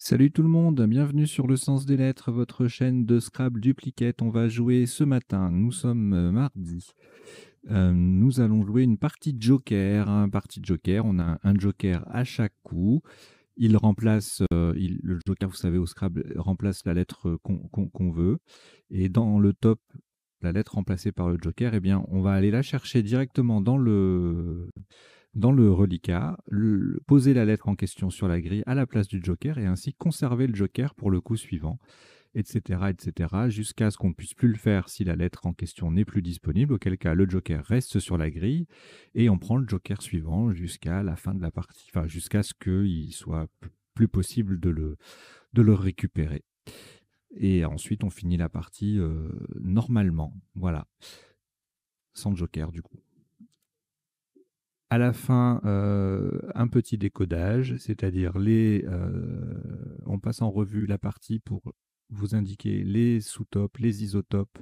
Salut tout le monde, bienvenue sur le Sens des Lettres, votre chaîne de Scrabble Duplicate. On va jouer ce matin, nous sommes mardi. Nous allons jouer une partie de Joker. Partie de Joker, on a un Joker à chaque coup. Il remplace, le Joker, vous savez, au Scrabble, remplace la lettre qu'on veut. Et dans le top, la lettre remplacée par le Joker, eh bien, on va aller la chercher directement dans le reliquat, poser la lettre en question sur la grille à la place du joker et ainsi conserver le joker pour le coup suivant, etc., jusqu'à ce qu'on ne puisse plus le faire si la lettre en question n'est plus disponible, auquel cas le joker reste sur la grille et on prend le joker suivant jusqu'à la fin de la partie, enfin jusqu'à ce qu'il soit plus possible de le récupérer. Et ensuite, on finit la partie normalement, voilà, sans joker du coup. À la fin, un petit décodage, c'est-à-dire on passe en revue la partie pour vous indiquer les sous-topes, les isotopes,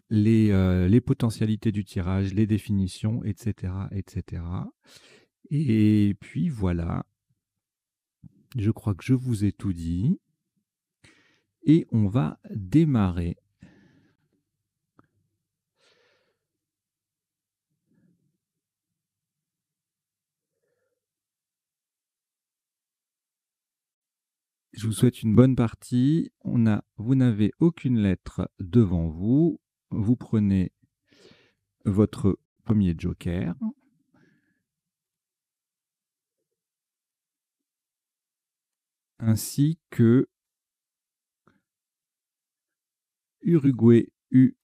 les potentialités du tirage, les définitions, etc., etc. Et puis voilà, je crois que je vous ai tout dit. Et on va démarrer. Je vous souhaite une bonne partie. Vous n'avez aucune lettre devant vous. Vous prenez votre premier joker. Ainsi que Uruguay U,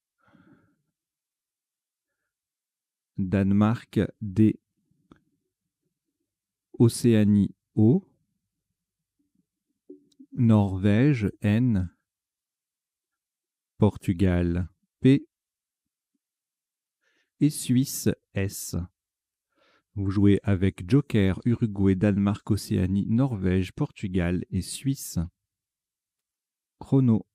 Danemark D, Océanie O, Norvège N, Portugal P et Suisse S. Vous jouez avec Joker, Uruguay, Danemark, Océanie, Norvège, Portugal et Suisse. Chrono.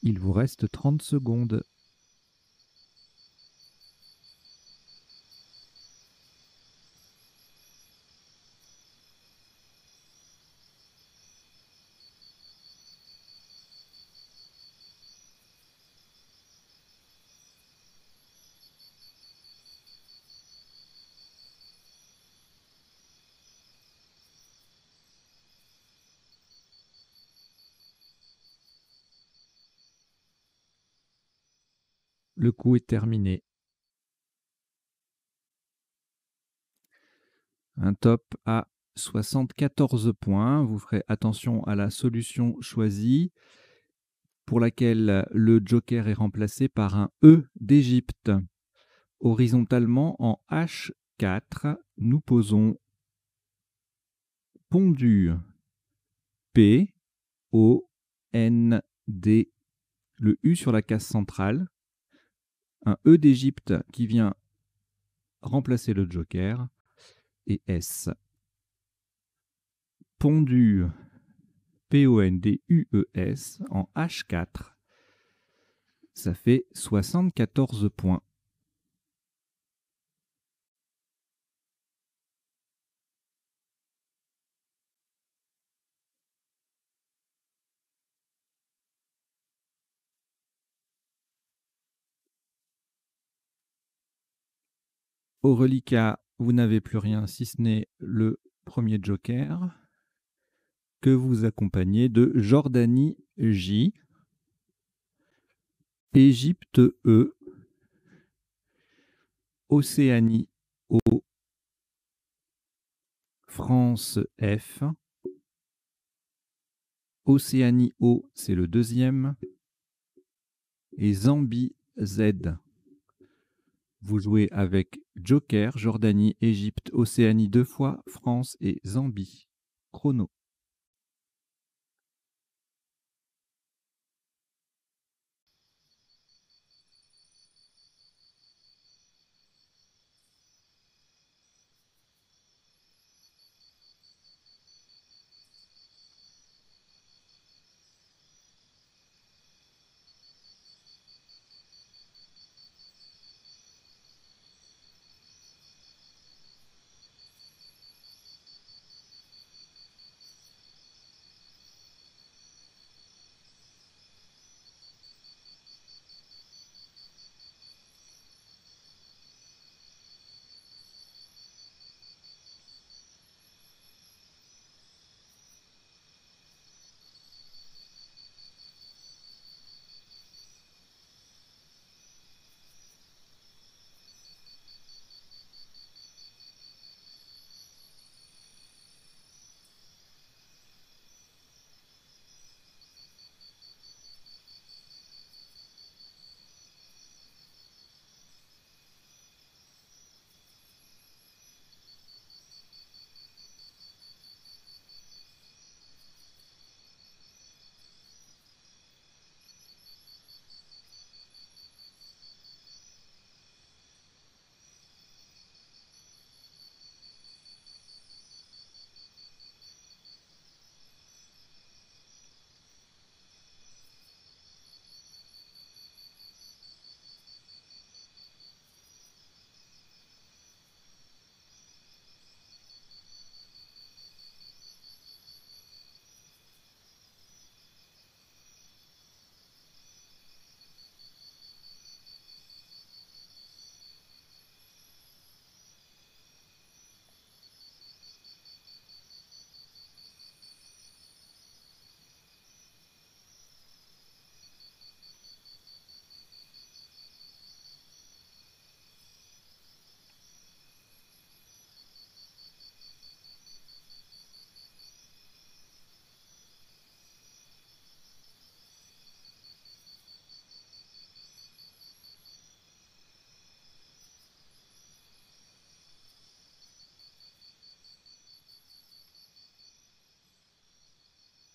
Il vous reste 30 secondes. Le coup est terminé. Un top à 74 points. Vous ferez attention à la solution choisie, pour laquelle le joker est remplacé par un E d'Égypte. Horizontalement, en H4, nous posons pondu P, O, N, D, le U sur la case centrale, un E d'Égypte qui vient remplacer le joker, et S. Pondu P-O-N-D-U-E-S en H4. Ça fait 74 points. Au reliquat, vous n'avez plus rien si ce n'est le premier joker que vous accompagnez de Jordanie J, Égypte E, Océanie O, France F, Océanie O, c'est le deuxième, et Zambie Z. Vous jouez avec Joker, Jordanie, Égypte, Océanie 2 fois, France et Zambie. Chrono.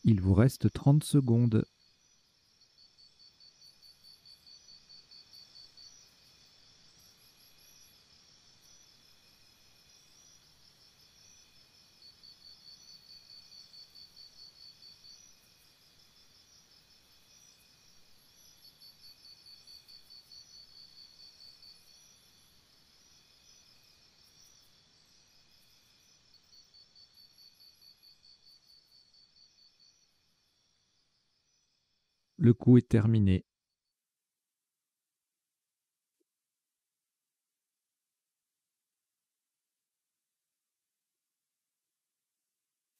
Il vous reste 30 secondes. Le coup est terminé.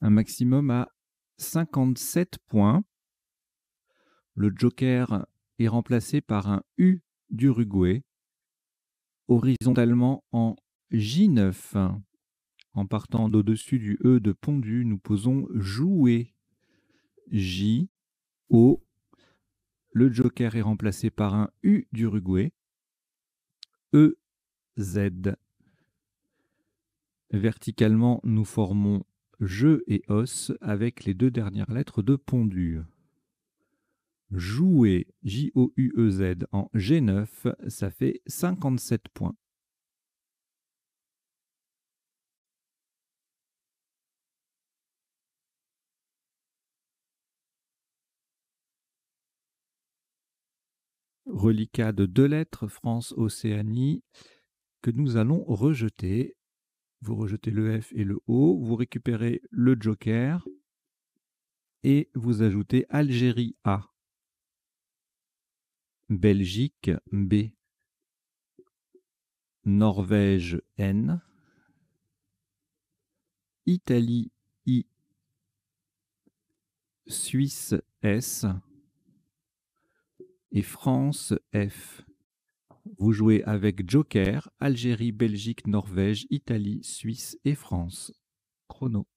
Un maximum à 57 points. Le joker est remplacé par un U d'Uruguay. Horizontalement en J9. En partant d'au-dessus du E de pondu, nous posons jouer. J, O. Le joker est remplacé par un U d'Uruguay. E, Z. Verticalement, nous formons je et os avec les deux dernières lettres de pondu. Jouer, J-O-U-E-Z en G9, ça fait 57 points. Reliquat de 2 lettres, France-Océanie, que nous allons rejeter. Vous rejetez le F et le O, vous récupérez le joker et vous ajoutez Algérie A, Belgique B, Norvège N, Italie I, Suisse S et France F. Vous jouez avec joker, Algérie, Belgique, Norvège, Italie, Suisse et France. Chrono.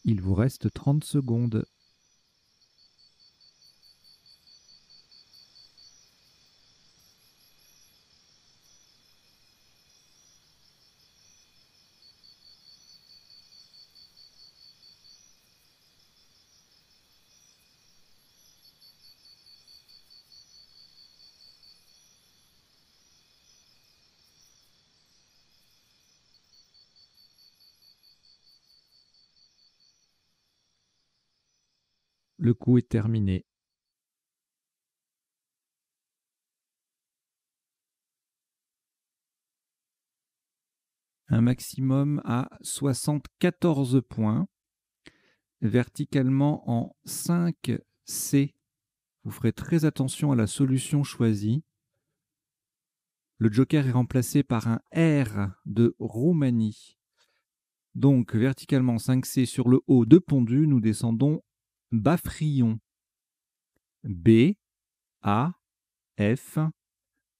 Il vous reste 30 secondes. Le coup est terminé. Un maximum à 74 points. Verticalement en 5C. Vous ferez très attention à la solution choisie. Le joker est remplacé par un R de Roumanie. Donc, verticalement 5C sur le haut de pondu, nous descendons Bafrion. B, A, F,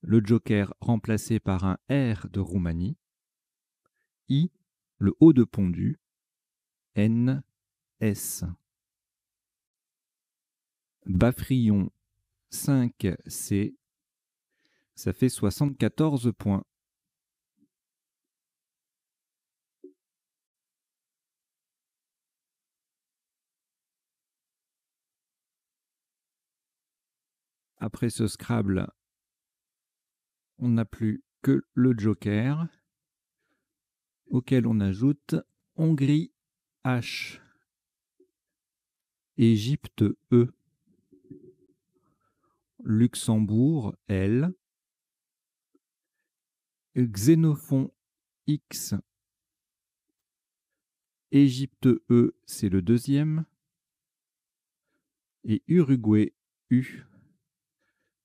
le joker remplacé par un R de Roumanie. I, le haut de Pondu. N, S. Bafrion 5C, ça fait 74 points. Après ce Scrabble, on n'a plus que le joker, auquel on ajoute Hongrie H, Égypte E, Luxembourg L, Xénophon X, Égypte E, c'est le deuxième, et Uruguay U.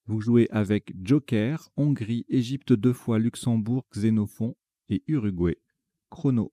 Vous jouez avec joker, Hongrie, Égypte 2 fois, Luxembourg, Xénophon et Uruguay. Chrono.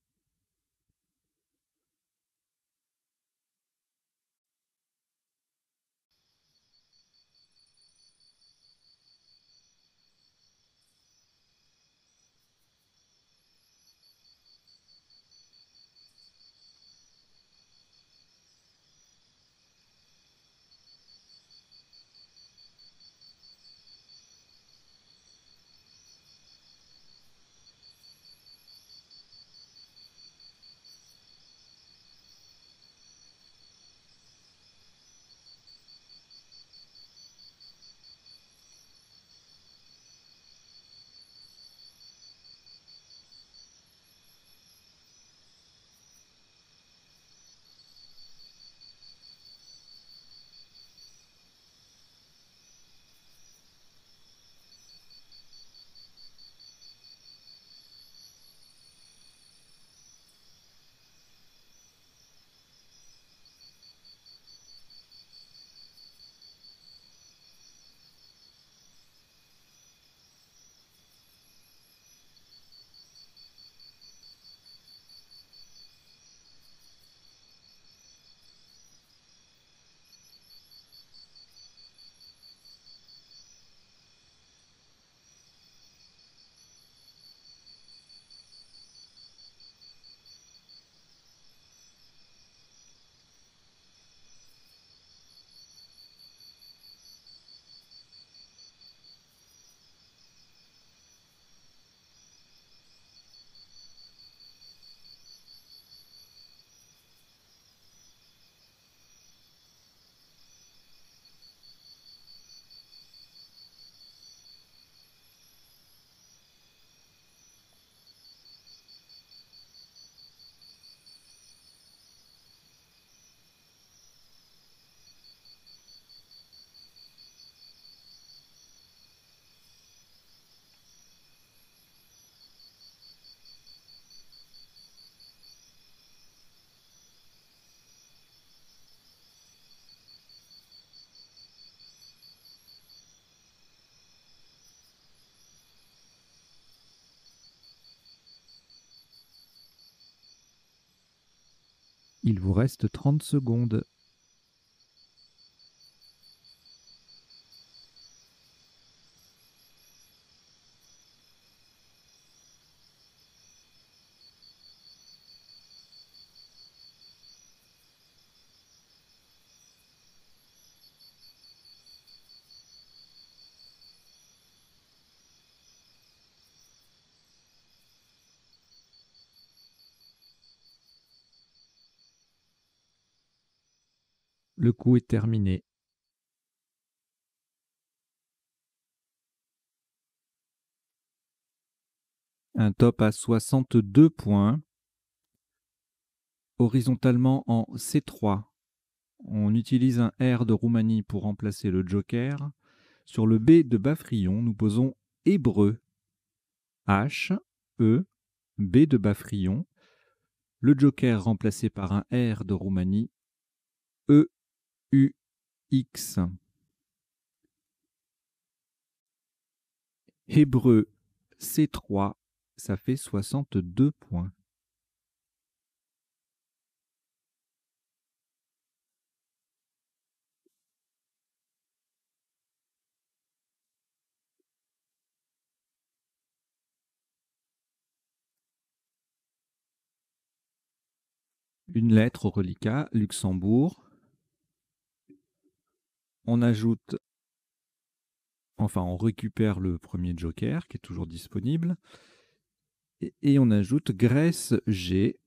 Il vous reste 30 secondes. Le coup est terminé. Un top à 62 points. Horizontalement en C3. On utilise un R de Roumanie pour remplacer le joker. Sur le B de Bafrion, nous posons Hébreu. H, E, B de Bafrion. Le joker remplacé par un R de Roumanie. E, U, X. Hébreu C3, ça fait 62 points. une lettre au reliquat, Luxembourg. On ajoute, enfin on récupère le premier joker qui est toujours disponible. Et on ajoute Grèce G,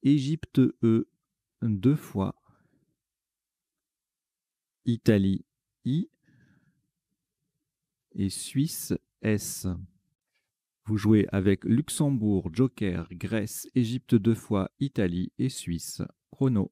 Égypte E, 2 fois, Italie I et Suisse S. Vous jouez avec Luxembourg, Joker, Grèce, Égypte 2 fois, Italie et Suisse. Chrono.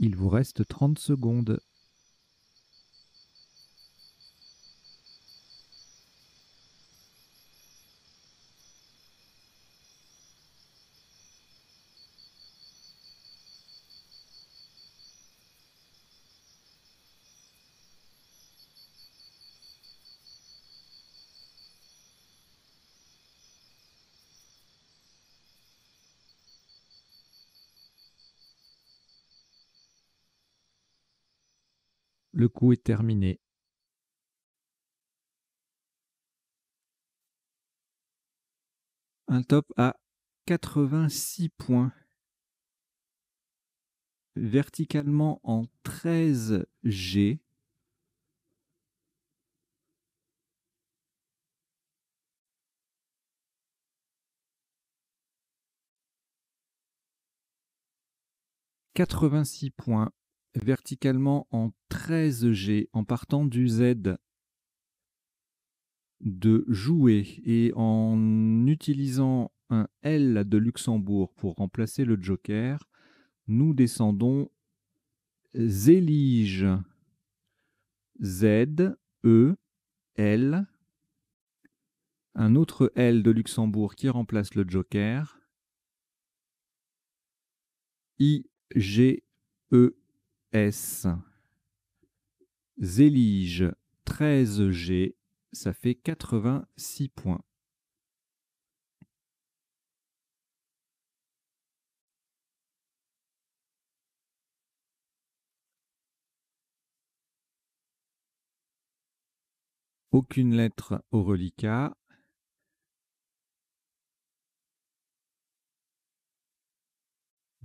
Il vous reste 30 secondes. Le coup est terminé. Un top à 86 points. Verticalement en 13 G. ...86 points, verticalement en 13 G, en partant du Z de jouer et en utilisant un L de Luxembourg pour remplacer le joker, nous descendons Zélige, Z, E, L, un autre L de Luxembourg qui remplace le joker, I, G, E, S, Zélige, 13 G, ça fait 86 points. Aucune lettre au reliquat.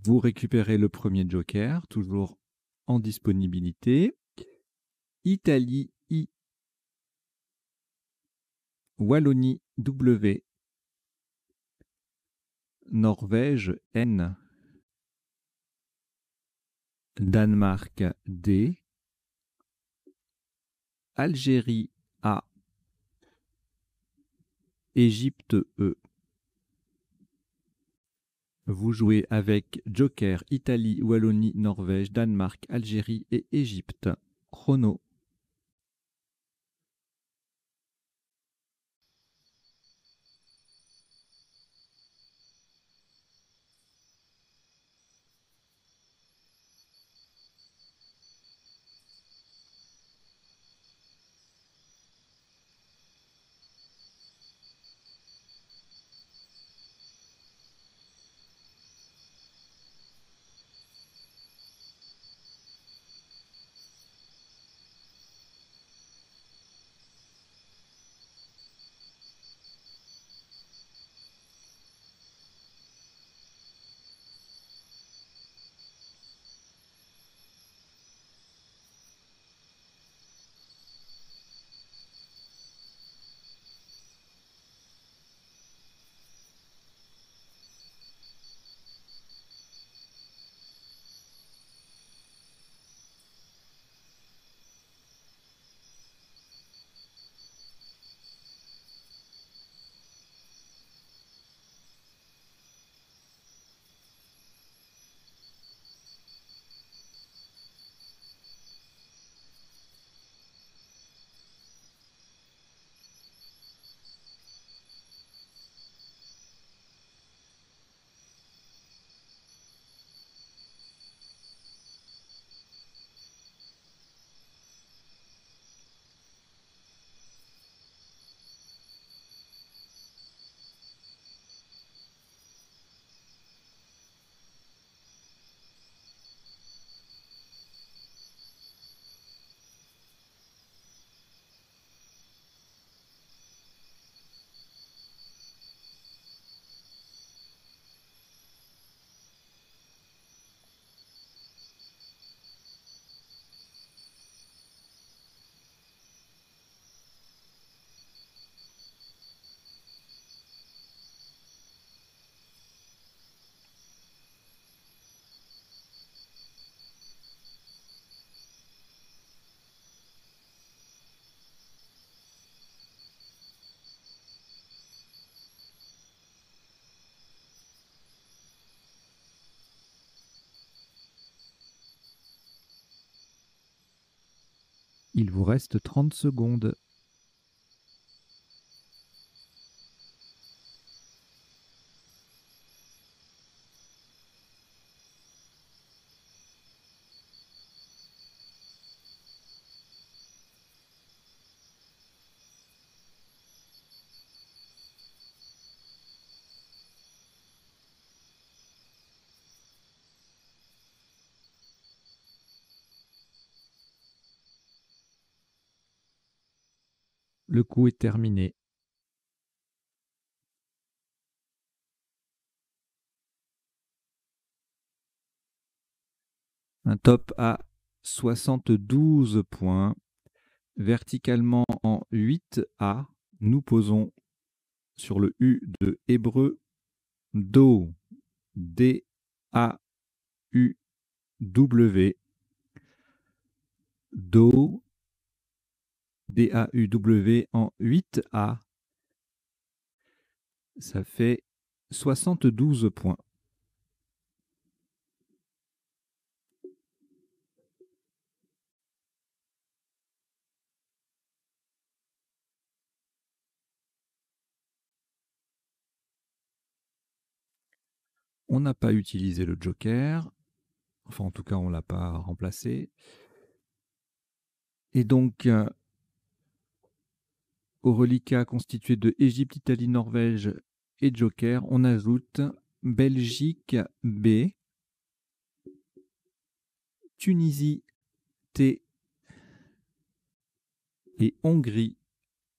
Vous récupérez le premier joker, toujours en disponibilité. Italie I. Wallonie W. Norvège N. Danemark D. Algérie A. Égypte E. Vous jouez avec Joker, Italie, Wallonie, Norvège, Danemark, Algérie et Égypte. Chrono. Il vous reste 30 secondes. Le coup est terminé. Un top à 72 points. Verticalement en 8A, nous posons sur le U de hébreu Do, D-A-U-W, Do, D-A-U-W en 8A. Ça fait 72 points. On n'a pas utilisé le joker. Enfin, en tout cas, on ne l'a pas remplacé. Et donc, au reliquat constitué de Égypte, Italie, Norvège et joker, on ajoute Belgique B, Tunisie T et Hongrie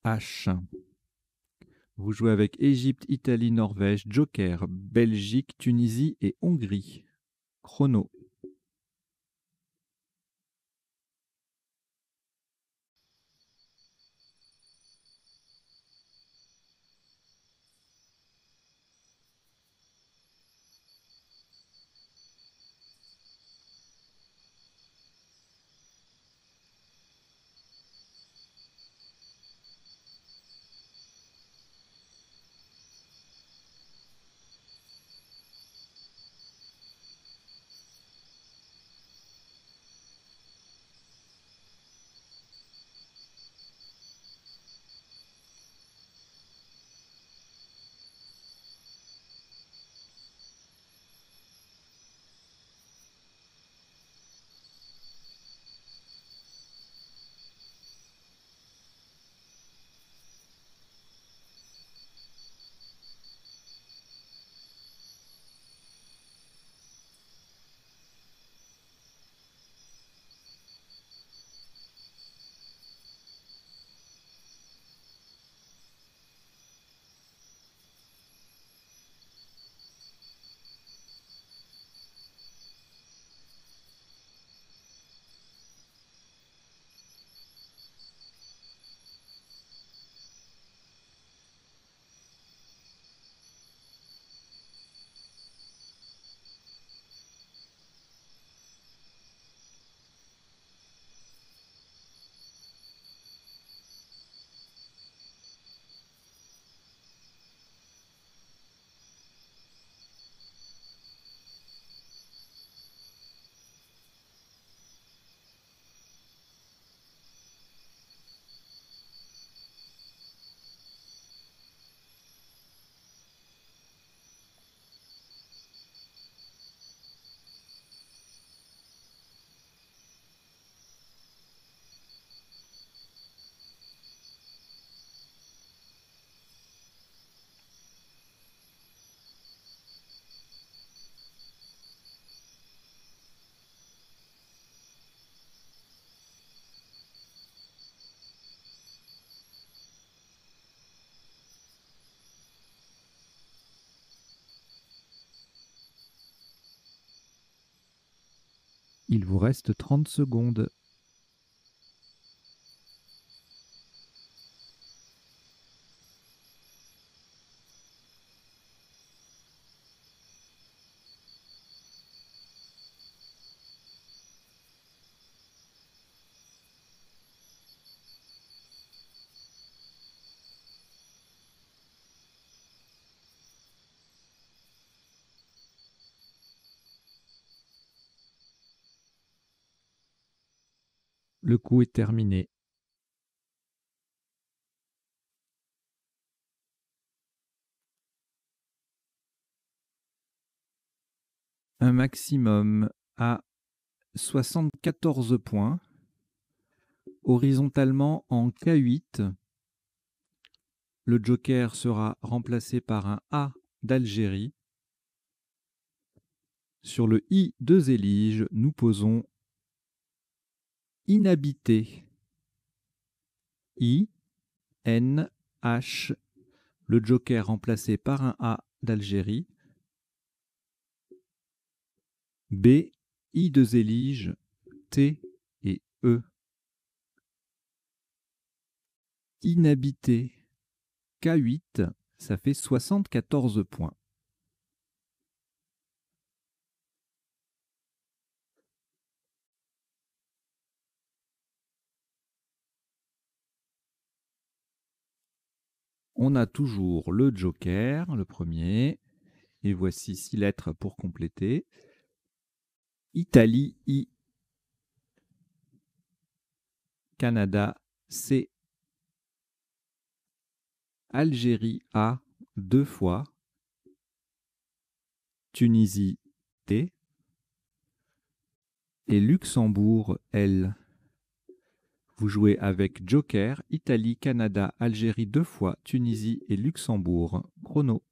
H. Vous jouez avec Égypte, Italie, Norvège, joker, Belgique, Tunisie et Hongrie. Chrono. Il vous reste 30 secondes. Le coup est terminé. Un maximum à 74 points. Horizontalement en K8, le joker sera remplacé par un A d'Algérie. Sur le I de Zélige, nous posons inhabité. I, N, H, le joker remplacé par un A d'Algérie. B, I de Zélige, T et E. Inhabité. K8, ça fait 74 points. On a toujours le joker, le premier, et voici 6 lettres pour compléter. Italie, I. Canada, C. Algérie, A, 2 fois. Tunisie, T. Et Luxembourg, L. Vous jouez avec joker, Italie, Canada, Algérie 2 fois, Tunisie et Luxembourg. Chrono.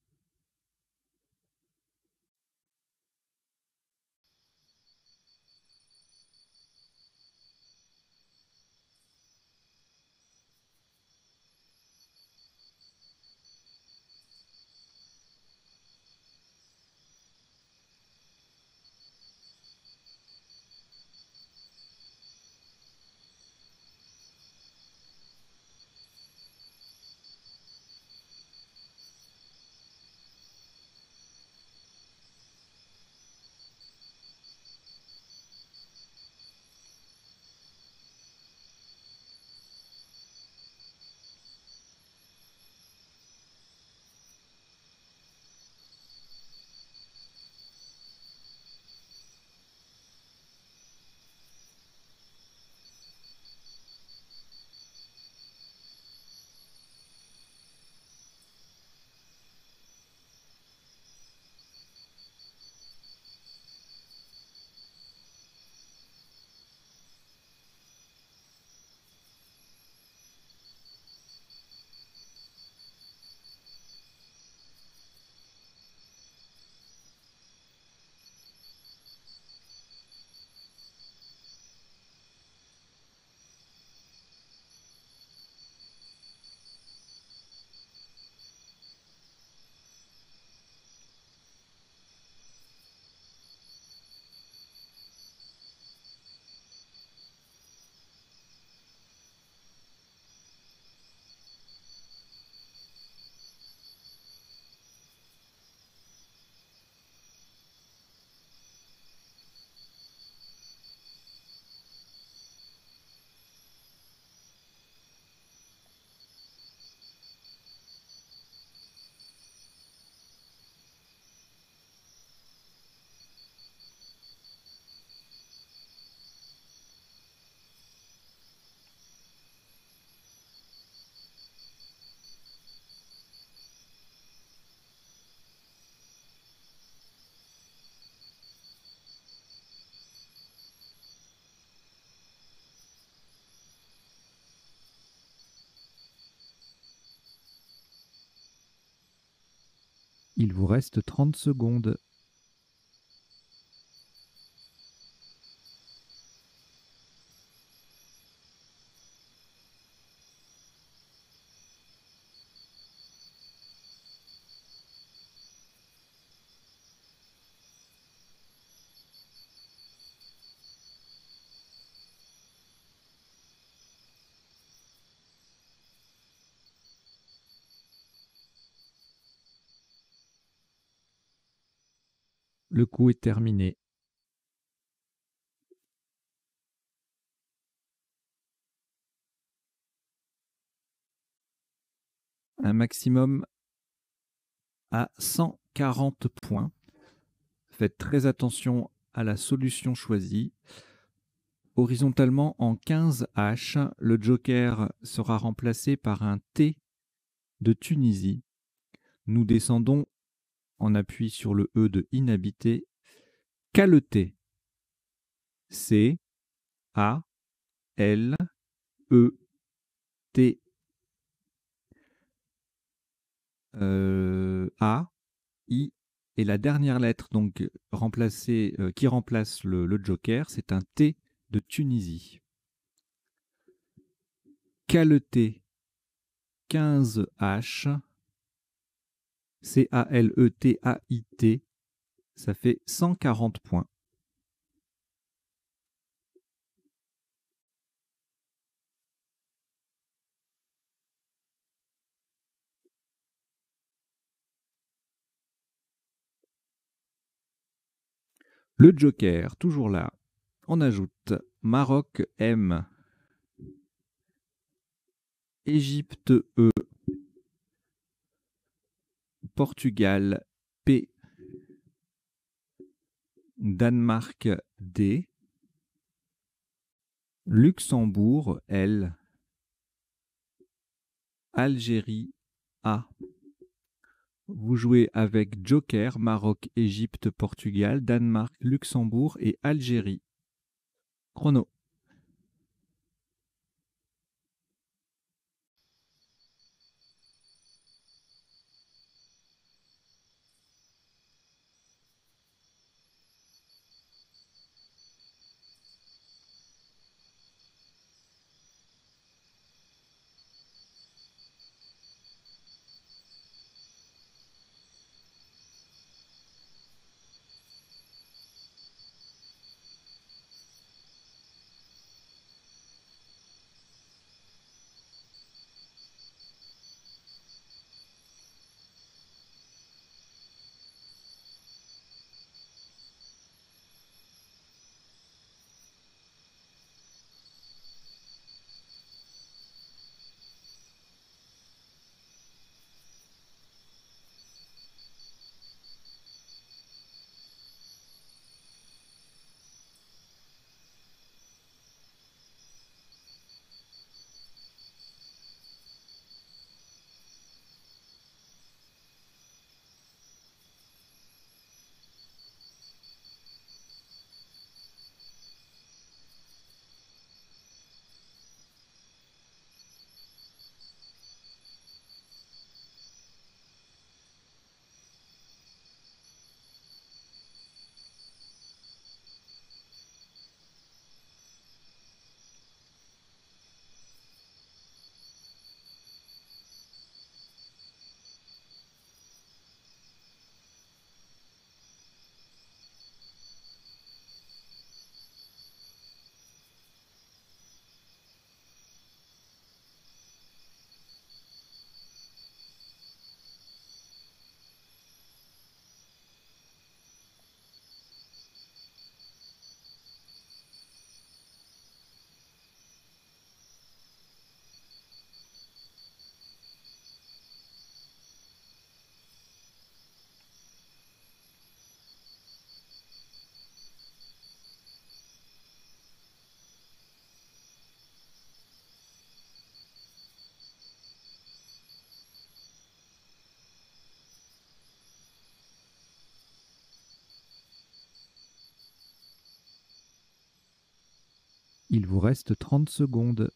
Il vous reste 30 secondes. Le coup est terminé. Un maximum à 140 points. Faites très attention à la solution choisie. Horizontalement en 15 H, le joker sera remplacé par un T de Tunisie. Nous descendons en appui sur le E de inhabité. Caleté. C A L E T A I et la dernière lettre donc qui remplace le joker, c'est un T de Tunisie. Caleté 15 H, C-A-L-E-T-A-I-T, ça fait 140 points. Le joker, toujours là. On ajoute Maroc M, Égypte E, Portugal P, Danemark D, Luxembourg L, Algérie A. Vous jouez avec joker, Maroc, Égypte, Portugal, Danemark, Luxembourg et Algérie. Chrono. Il vous reste 30 secondes.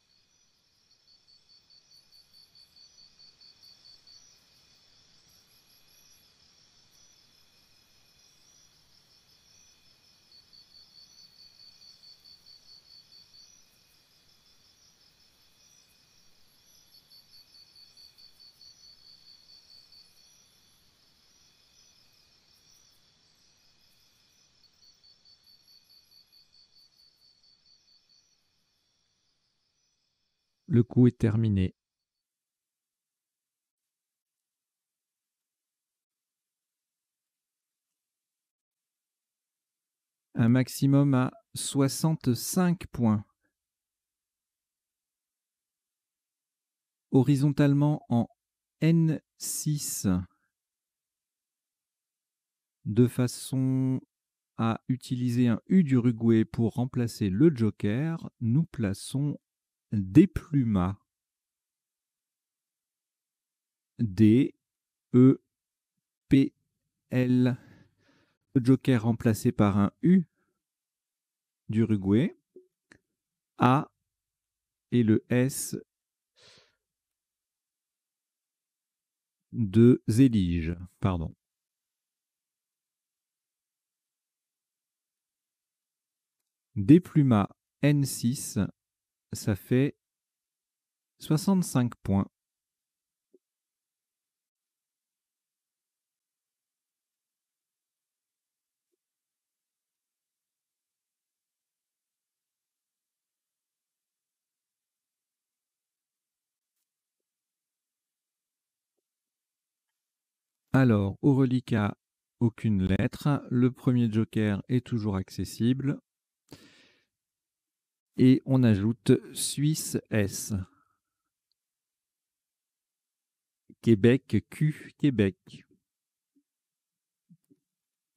Le coup est terminé. Un maximum à 65 points. Horizontalement en N6, de façon à utiliser un U d'Uruguay pour remplacer le joker, nous plaçons Dépluma. D, E, P, L. Le joker remplacé par un U d'Uruguay. A et le S de Zélige. Pardon. Dépluma N6, ça fait 65 points. Alors, au reliquat, aucune lettre. Le premier joker est toujours accessible. Et on ajoute Suisse S. Québec Q, Québec.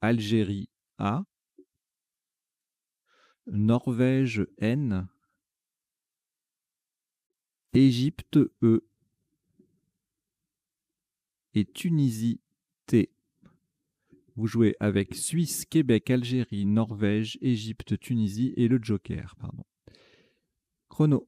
Algérie A. Norvège N. Égypte E. Et Tunisie T. Vous jouez avec Suisse, Québec, Algérie, Norvège, Égypte, Tunisie et le joker. Pardon. Chrono.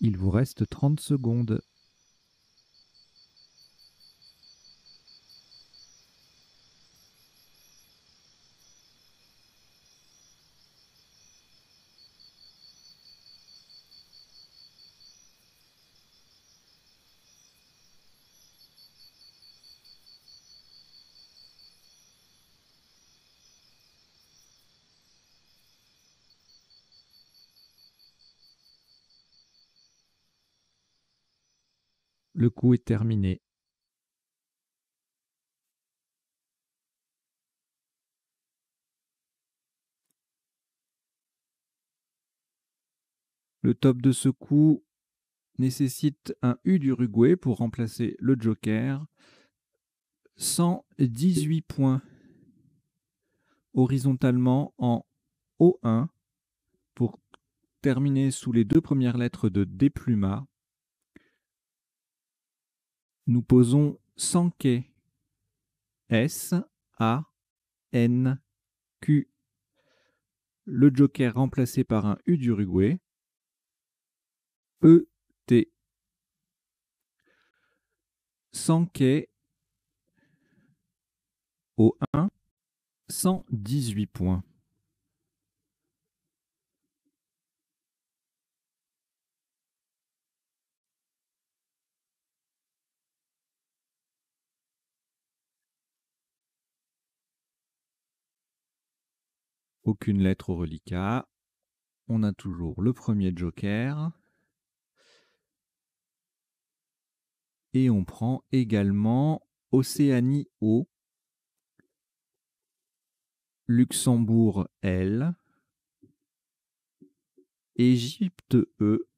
Il vous reste 30 secondes. Le coup est terminé. Le top de ce coup nécessite un U d'Uruguay pour remplacer le joker. 118 points horizontalement en O1 pour terminer sous les deux premières lettres de Dépluma. Nous posons Sankey. S-A-N-Q. Le joker remplacé par un U d'Uruguay. E-T. Sankey. O1. 118 points. Aucune lettre au reliquat. On a toujours le premier joker. Et on prend également Océanie O, Luxembourg L, Égypte E,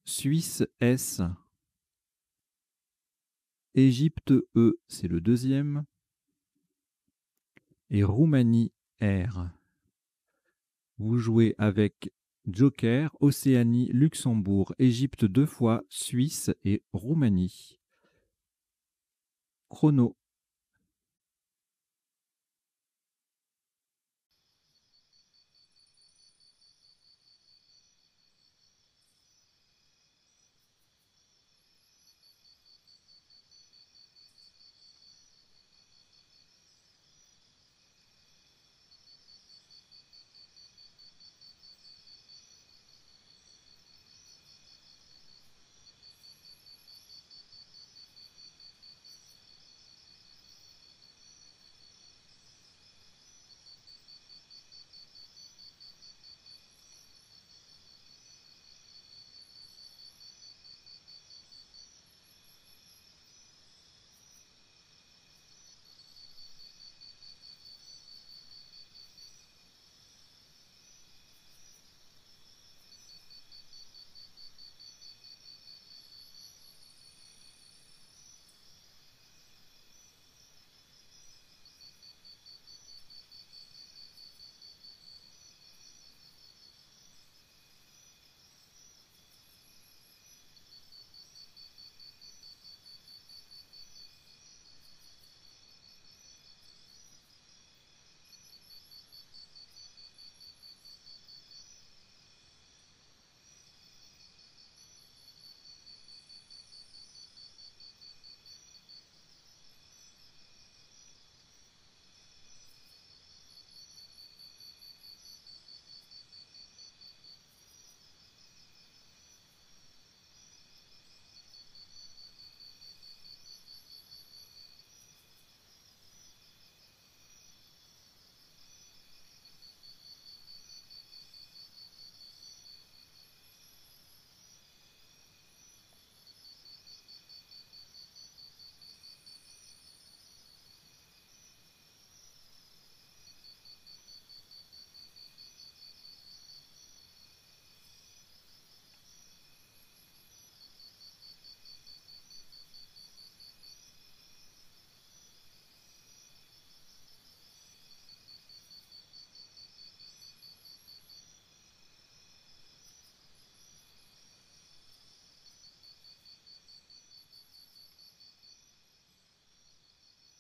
Suisse S, Égypte E, c'est le deuxième, et Roumanie R. Vous jouez avec Joker, Océanie, Luxembourg, Égypte deux fois, Suisse et Roumanie. Chrono.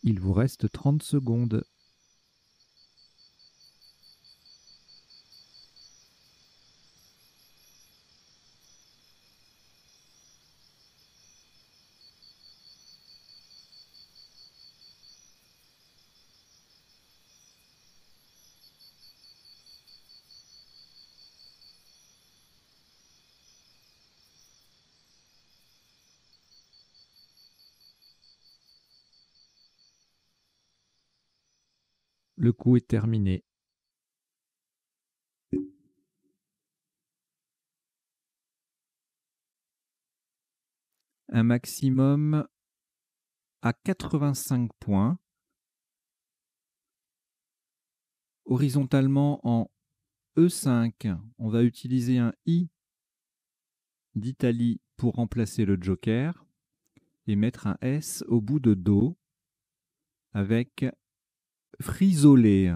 Il vous reste 30 secondes. Le coup est terminé. un maximum à 85 points. Horizontalement en E5, on va utiliser un I d'Italie pour remplacer le joker et mettre un S au bout de Do avec frisolé.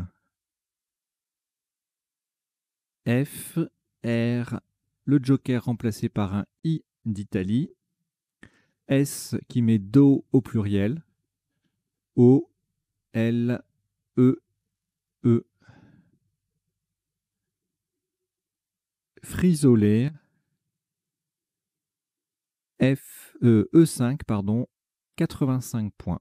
F, R, le joker remplacé par un I d'Italie. S qui met Do au pluriel. O, L, E, E. Frisolé. E5, pardon, 85 points.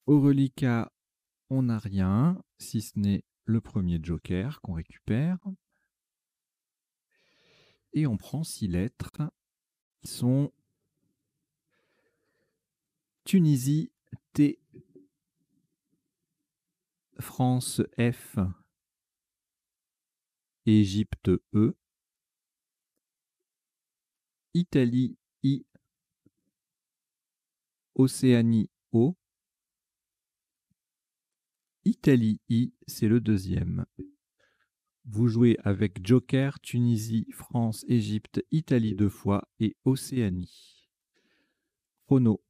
Au reliquat, on n'a rien, si ce n'est le premier joker qu'on récupère. Et on prend 6 lettres qui sont Tunisie T, France F, Égypte E, Italie I, Océanie O, Italie I, c'est le deuxième. Vous jouez avec Joker, Tunisie, France, Égypte, Italie 2 fois et Océanie. Chrono.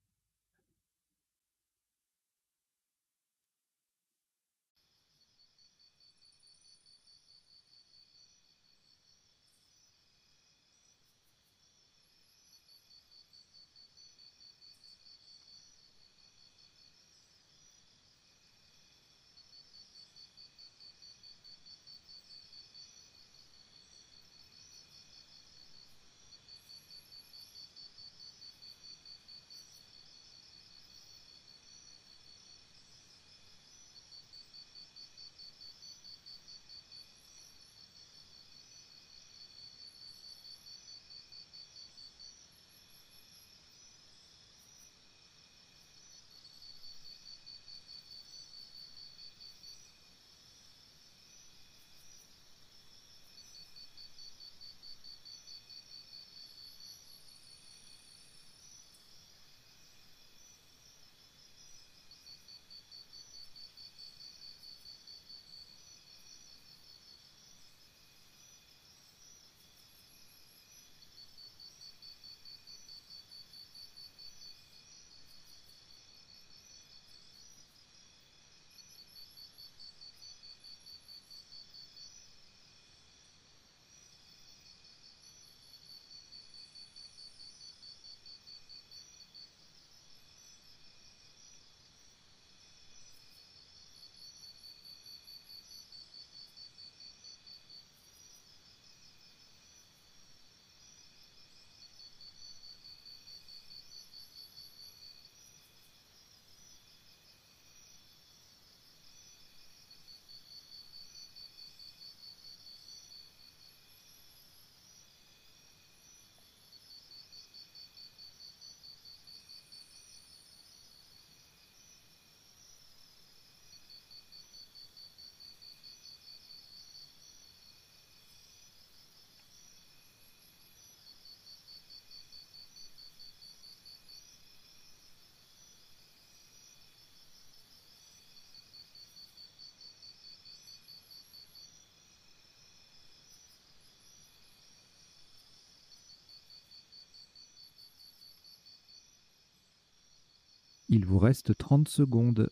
Il vous reste 30 secondes.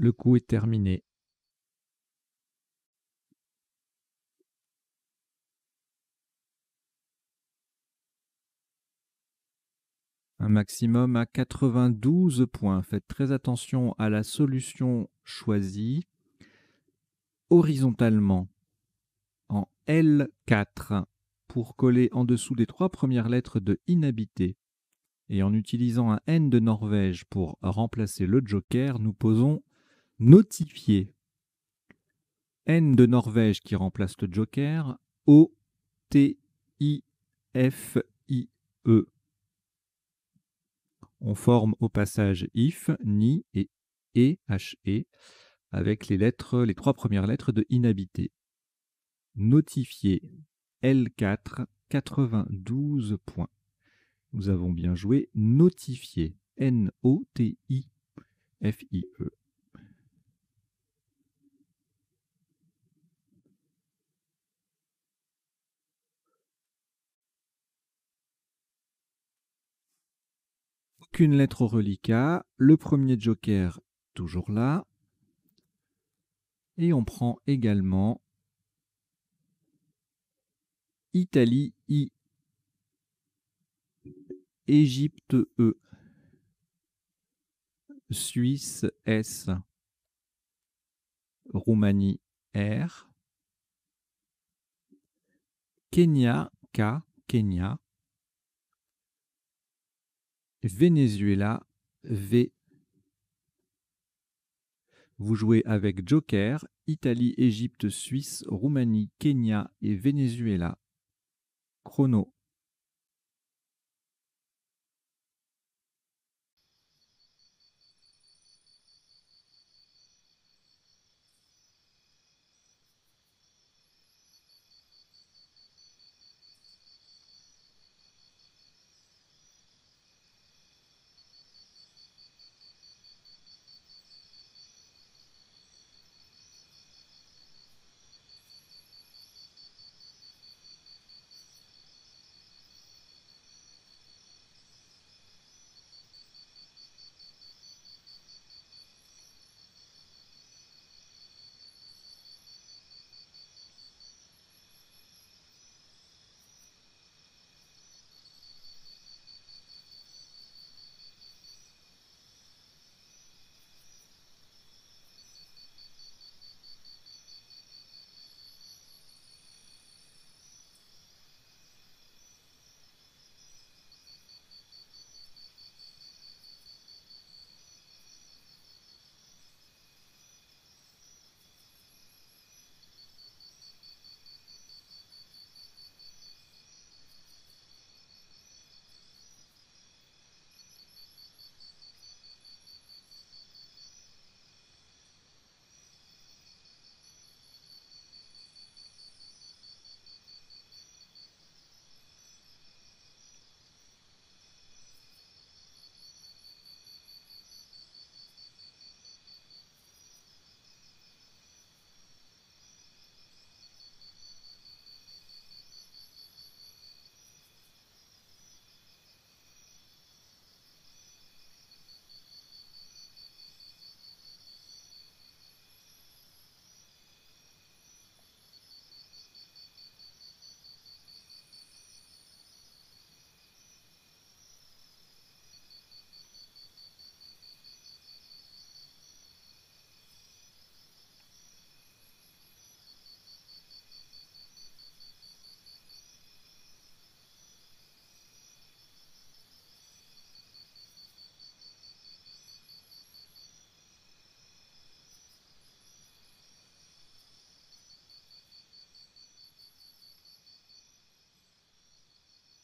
Le coup est terminé. Un maximum à 92 points. Faites très attention à la solution choisie. Horizontalement, en L4, pour coller en dessous des 3 premières lettres de inhabité. Et en utilisant un N de Norvège pour remplacer le joker, nous posons notifier. N de Norvège qui remplace le joker, O, T, I, F, I, E. On forme au passage if, ni et HE avec les 3 premières lettres de inhabité. Notifier L4, 92 points. Nous avons bien joué notifier. N-O-T-I-F-I-E. Aucune lettre au reliquat. Le premier joker, toujours là. Et on prend également Italie, I. Égypte, E. Suisse, S. Roumanie, R. Kenya, K. Kenya. Venezuela, V. Vous jouez avec joker, Italie, Égypte, Suisse, Roumanie, Kenya et Venezuela. Chrono.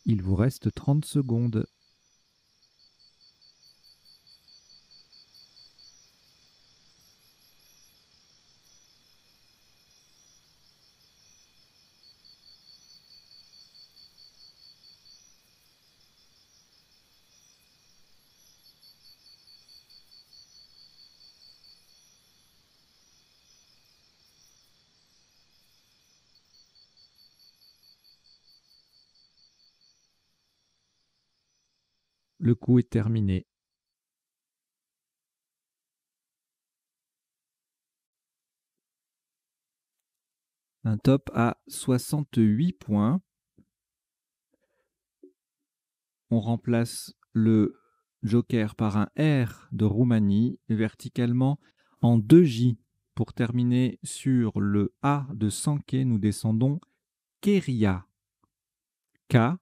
Il vous reste 30 secondes. Le coup est terminé. Un top à 68 points. On remplace le joker par un R de Roumanie, verticalement en 2J. Pour terminer sur le A de Sankey, nous descendons Keria. K-E-R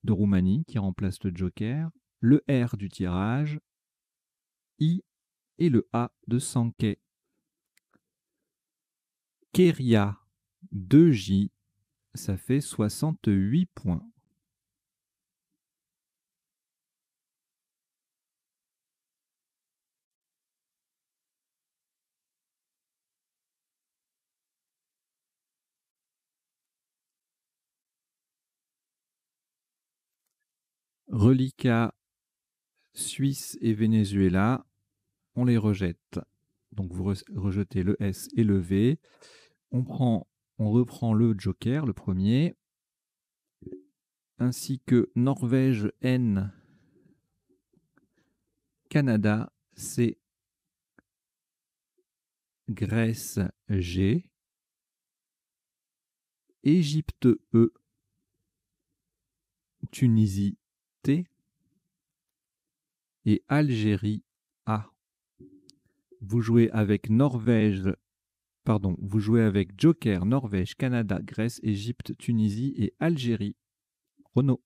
de Roumanie qui remplace le joker, le R du tirage, I et le A de Sankey. Keria 2J, ça fait 68 points. Reliquat Suisse et Venezuela, on les rejette. Donc vous rejetez le S et le V. On reprend le joker, le premier, ainsi que Norvège N, Canada C, Grèce G, Égypte E, Tunisie T et Algérie A. Vous jouez avec vous jouez avec Joker, Norvège, Canada, Grèce, Égypte, Tunisie et Algérie. Renaud.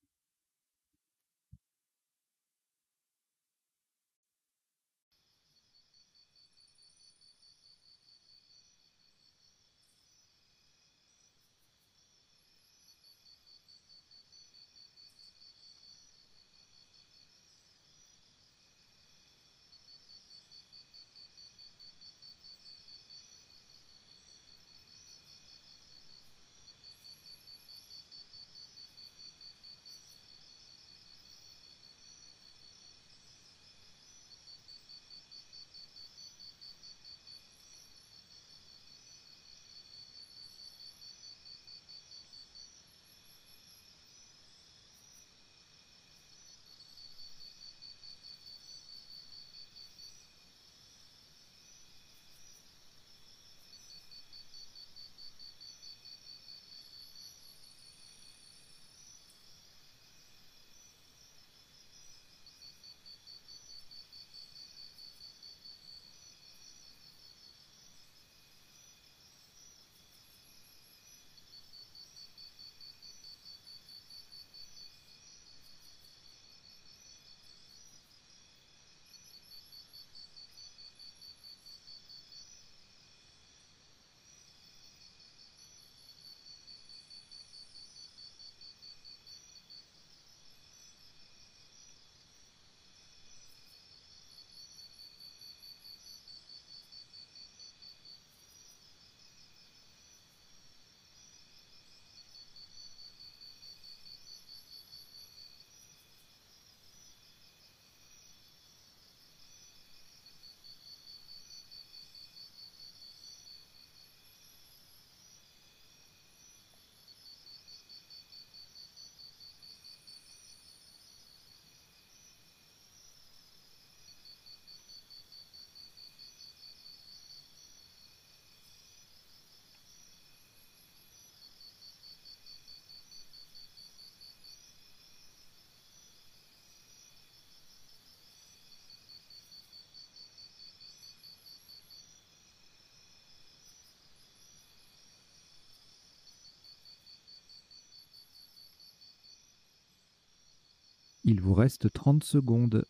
Il vous reste 30 secondes.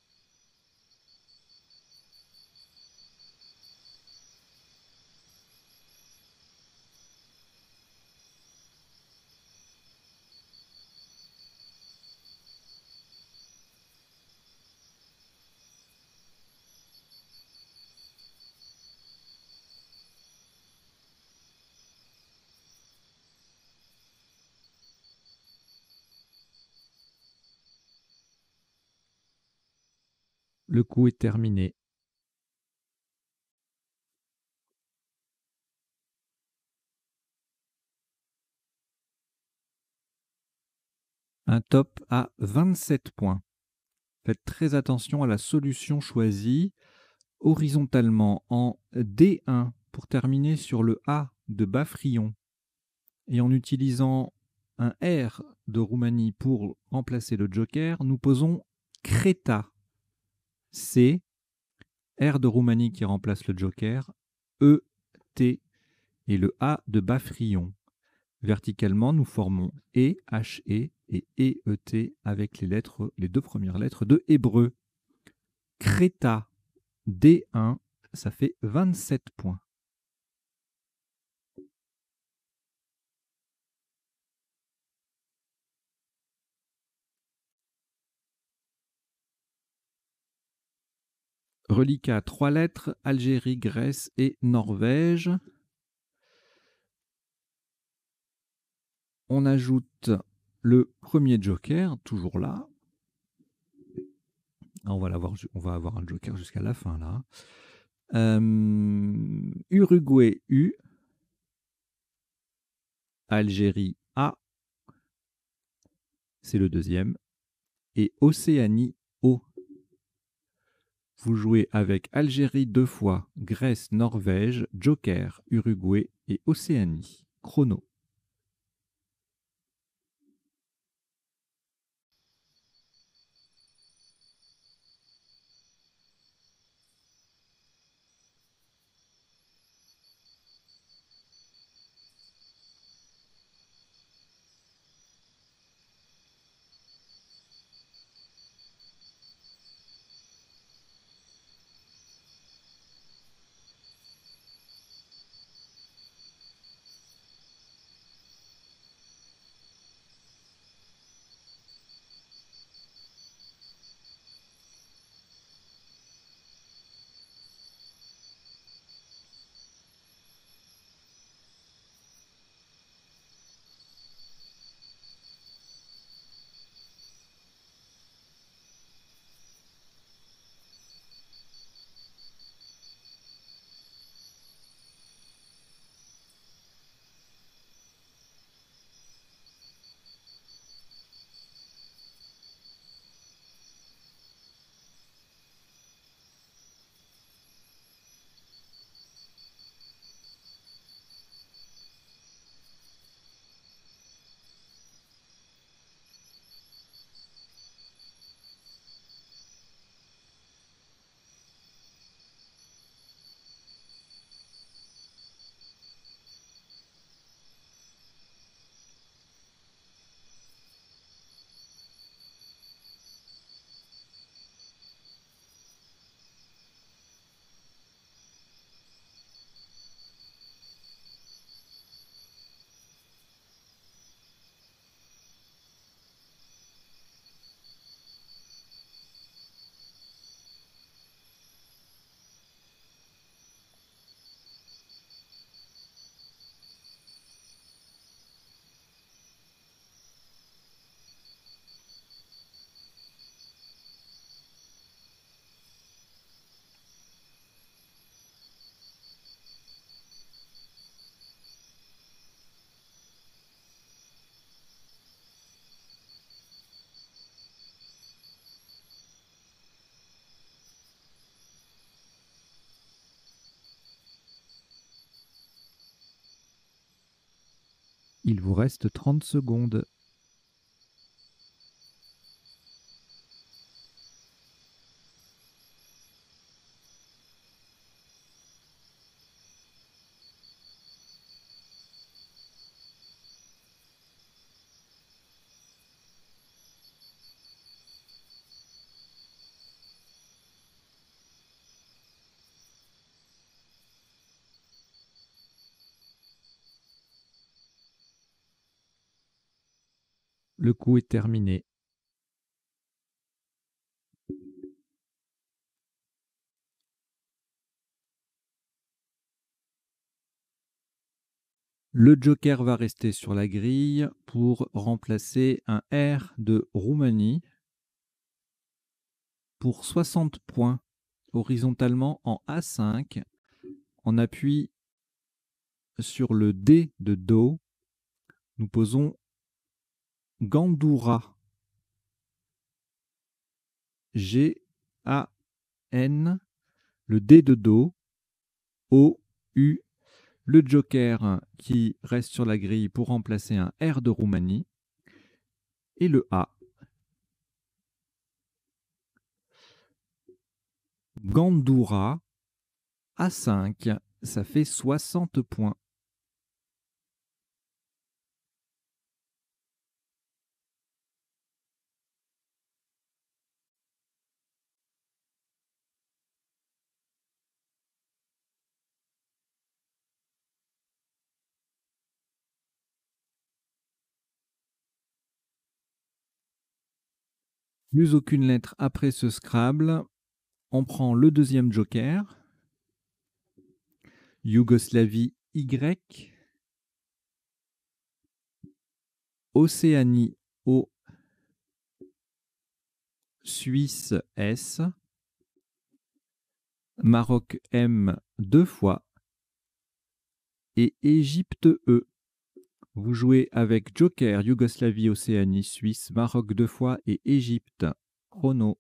Le coup est terminé. Un top à 27 points. Faites très attention à la solution choisie horizontalement en D1 pour terminer sur le A de Bafrion et en utilisant un R de Roumanie pour remplacer le joker, nous posons Creta. C, R de Roumanie qui remplace le joker, E, T et le A de Bafrion. Verticalement, nous formons E, H, E et E, T avec les deux premières lettres de hébreu. Creta, D1, ça fait 27 points. Reliquat, 3 lettres, Algérie, Grèce et Norvège. On ajoute le premier joker, toujours là. On va avoir un joker jusqu'à la fin, là. Uruguay, U. Algérie, A. C'est le deuxième. Et Océanie, O. Vous jouez avec Algérie 2 fois, Grèce, Norvège, joker, Uruguay et Océanie. Chrono. Il vous reste 30 secondes. Le coup est terminé. Le joker va rester sur la grille pour remplacer un R de Roumanie pour 60 points horizontalement en A5. On appuie sur le D de Do. Nous posons Gandoura. G-A-N, le D de Do, O-U le joker qui reste sur la grille pour remplacer un R de Roumanie, et le A. Gandoura, A5, ça fait 60 points. Plus aucune lettre après ce Scrabble. On prend le deuxième joker. Yougoslavie Y. Océanie O. Suisse S. Maroc M 2 fois. Et Égypte E. Vous jouez avec joker, Yougoslavie, Océanie, Suisse, Maroc 2 fois et Égypte. Chrono.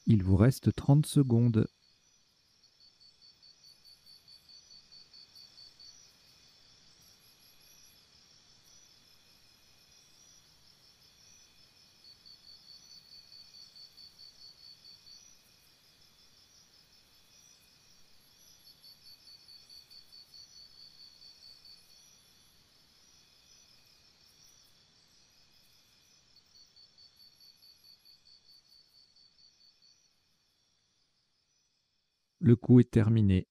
Il vous reste 30 secondes. Le coup est terminé.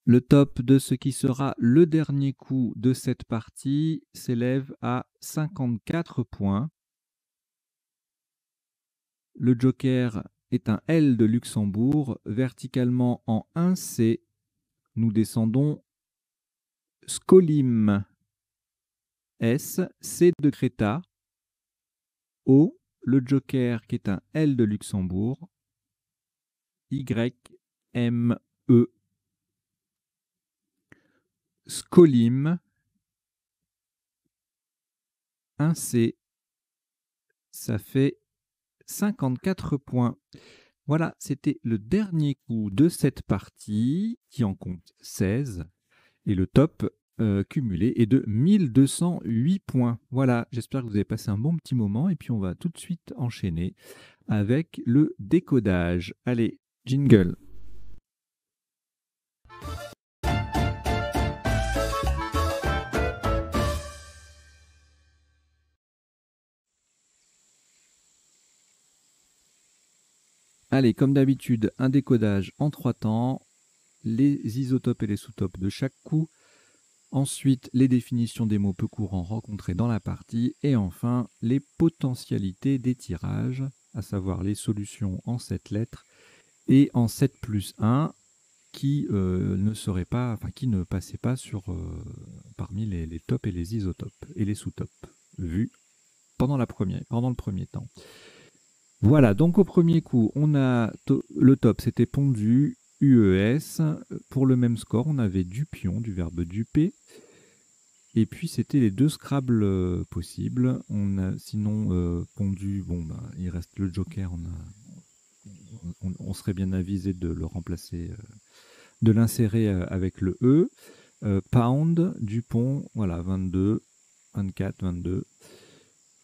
Le top de ce qui sera le dernier coup de cette partie s'élève à 54 points. Le joker est un L de Luxembourg, verticalement en 1C. Nous descendons Skolim S, C de Creta, O, le joker qui est un L de Luxembourg, Y, M, E. Skolim, 1C, ça fait 54 points. Voilà, c'était le dernier coup de cette partie qui en compte 16 et le top cumulé est de 1208 points. Voilà, j'espère que vous avez passé un bon petit moment et puis on va tout de suite enchaîner avec le décodage. Allez, jingle. Allez, comme d'habitude, un décodage en 3 temps, les isotopes et les sous-topes de chaque coup, ensuite les définitions des mots peu courants rencontrés dans la partie, et enfin les potentialités des tirages, à savoir les solutions en 7 lettres et en 7 plus 1 qui qui ne passaient pas parmi les tops et les isotopes et les sous-topes vus pendant le premier temps. Voilà, donc au premier coup, on a le top, c'était pondu, UES. Pour le même score, on avait dupion, du verbe duper. Et puis, c'était les 2 Scrabble possibles. Sinon, pondu, il reste le joker. On serait bien avisé de le remplacer, de l'insérer avec le E. Pound, Dupont, voilà, 22, 24, 22.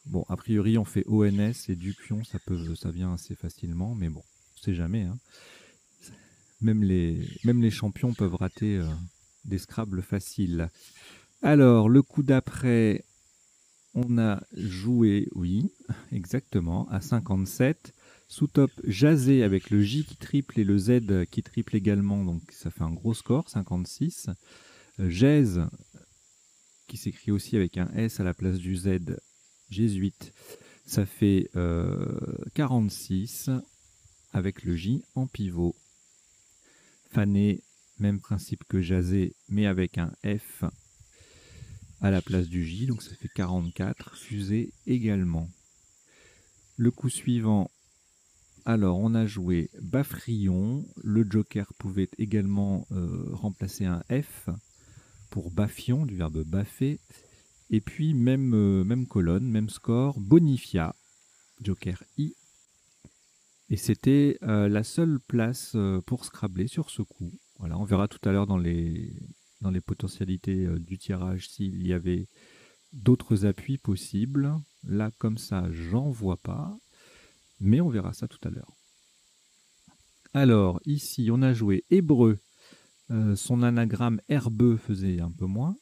Bon, a priori, on fait ONS et Dupion, ça vient assez facilement, mais bon, on sait jamais. Hein. Même les champions peuvent rater des Scrabble faciles. Alors, le coup d'après, on a joué, oui, exactement, à 57. Sous-top jasé avec le J qui triple et le Z qui triple également, donc ça fait un gros score, 56. Jazz, qui s'écrit aussi avec un S à la place du Z, jésuite, ça fait 46 avec le J en pivot. Fané, même principe que Jazé, mais avec un F à la place du J, donc ça fait 44. Fusée également. Le coup suivant, alors on a joué Baffrion. Le joker pouvait également remplacer un F pour Baffion, du verbe baffer. Et puis même colonne, même score, Bonifia, joker I. Et c'était la seule place pour Scrabbler sur ce coup. Voilà, on verra tout à l'heure dans les potentialités du tirage s'il y avait d'autres appuis possibles. Là, comme ça, j'en vois pas. Mais on verra ça tout à l'heure. Alors, ici, on a joué hébreu. Son anagramme herbeux faisait un peu moins.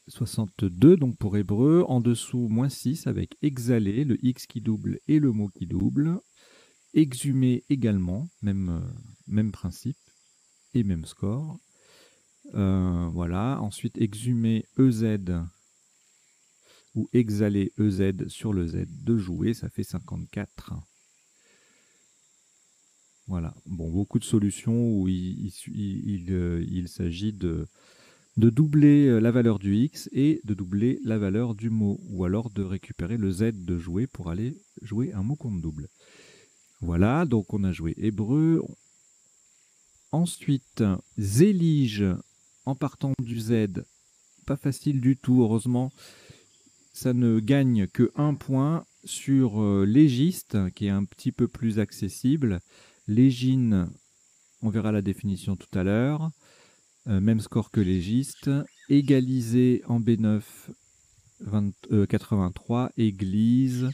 62 donc pour hébreu. En dessous, moins 6 avec exhaler, le X qui double et le mot qui double. Exhumer également, même principe et même score. Voilà. Ensuite, exhumer EZ ou exhaler EZ sur le Z de jouer, ça fait 54. Voilà. Bon, beaucoup de solutions où il s'agit de doubler la valeur du X et de doubler la valeur du mot, ou alors de récupérer le Z de jouer pour aller jouer un mot compte double. Voilà, donc on a joué hébreu. Ensuite, zélige en partant du Z, pas facile du tout, heureusement. Ça ne gagne que 1 point sur légiste, qui est un petit peu plus accessible. Légine, on verra la définition tout à l'heure. Même score que légiste. Égalisé en B9, 83. Église,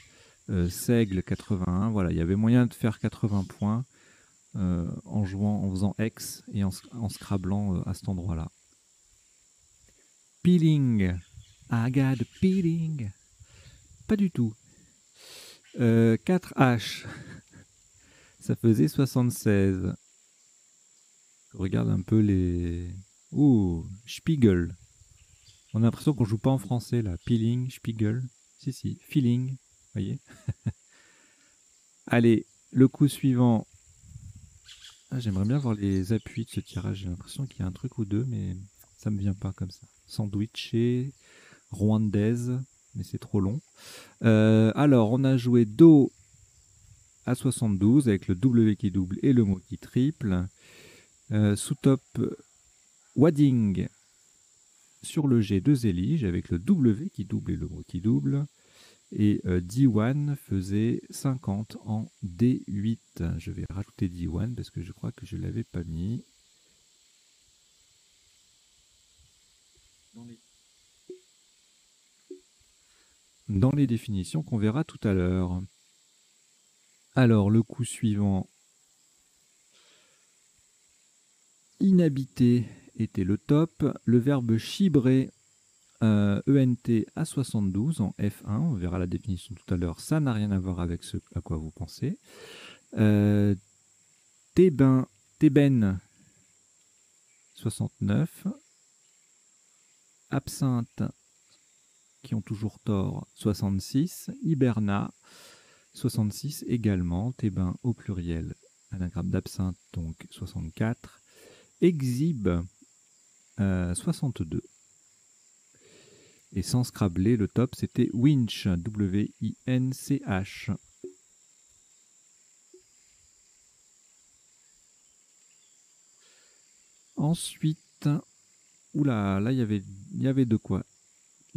seigle, 81. Voilà, il y avait moyen de faire 80 points en faisant X et en scrablant à cet endroit-là. Peeling. I got a peeling. Pas du tout. 4H. Ça faisait 76. Je regarde un peu les... Ouh, Spiegel. On a l'impression qu'on joue pas en français là. Peeling, Spiegel. Si, feeling. Voyez. Allez, le coup suivant. Ah, j'aimerais bien voir les appuis de ce tirage. J'ai l'impression qu'il y a un truc ou deux, mais ça me vient pas comme ça. Sandwiché, rwandaise, mais c'est trop long. Alors, on a joué Do à 72 avec le W qui double et le mot qui triple. Sous-top Wadding sur le G de Zélige avec le W qui double et le mot qui double. Et D1 faisait 50 en D8. Je vais rajouter D1 parce que je crois que je ne l'avais pas mis. Dans les définitions qu'on verra tout à l'heure. Alors, le coup suivant, inhabité était le top. Le verbe chibrer, ENT à 72 en F1. On verra la définition tout à l'heure. Ça n'a rien à voir avec ce à quoi vous pensez. Thében, 69. Absinthe, qui ont toujours tort, 66. Hiberna, 66 également. Thébain au pluriel, anagramme d'absinthe, donc 64. Exhibe, 62. Et sans scrabler, le top, c'était Winch, W-I-N-C-H. Ensuite, oula, là, il y avait de quoi.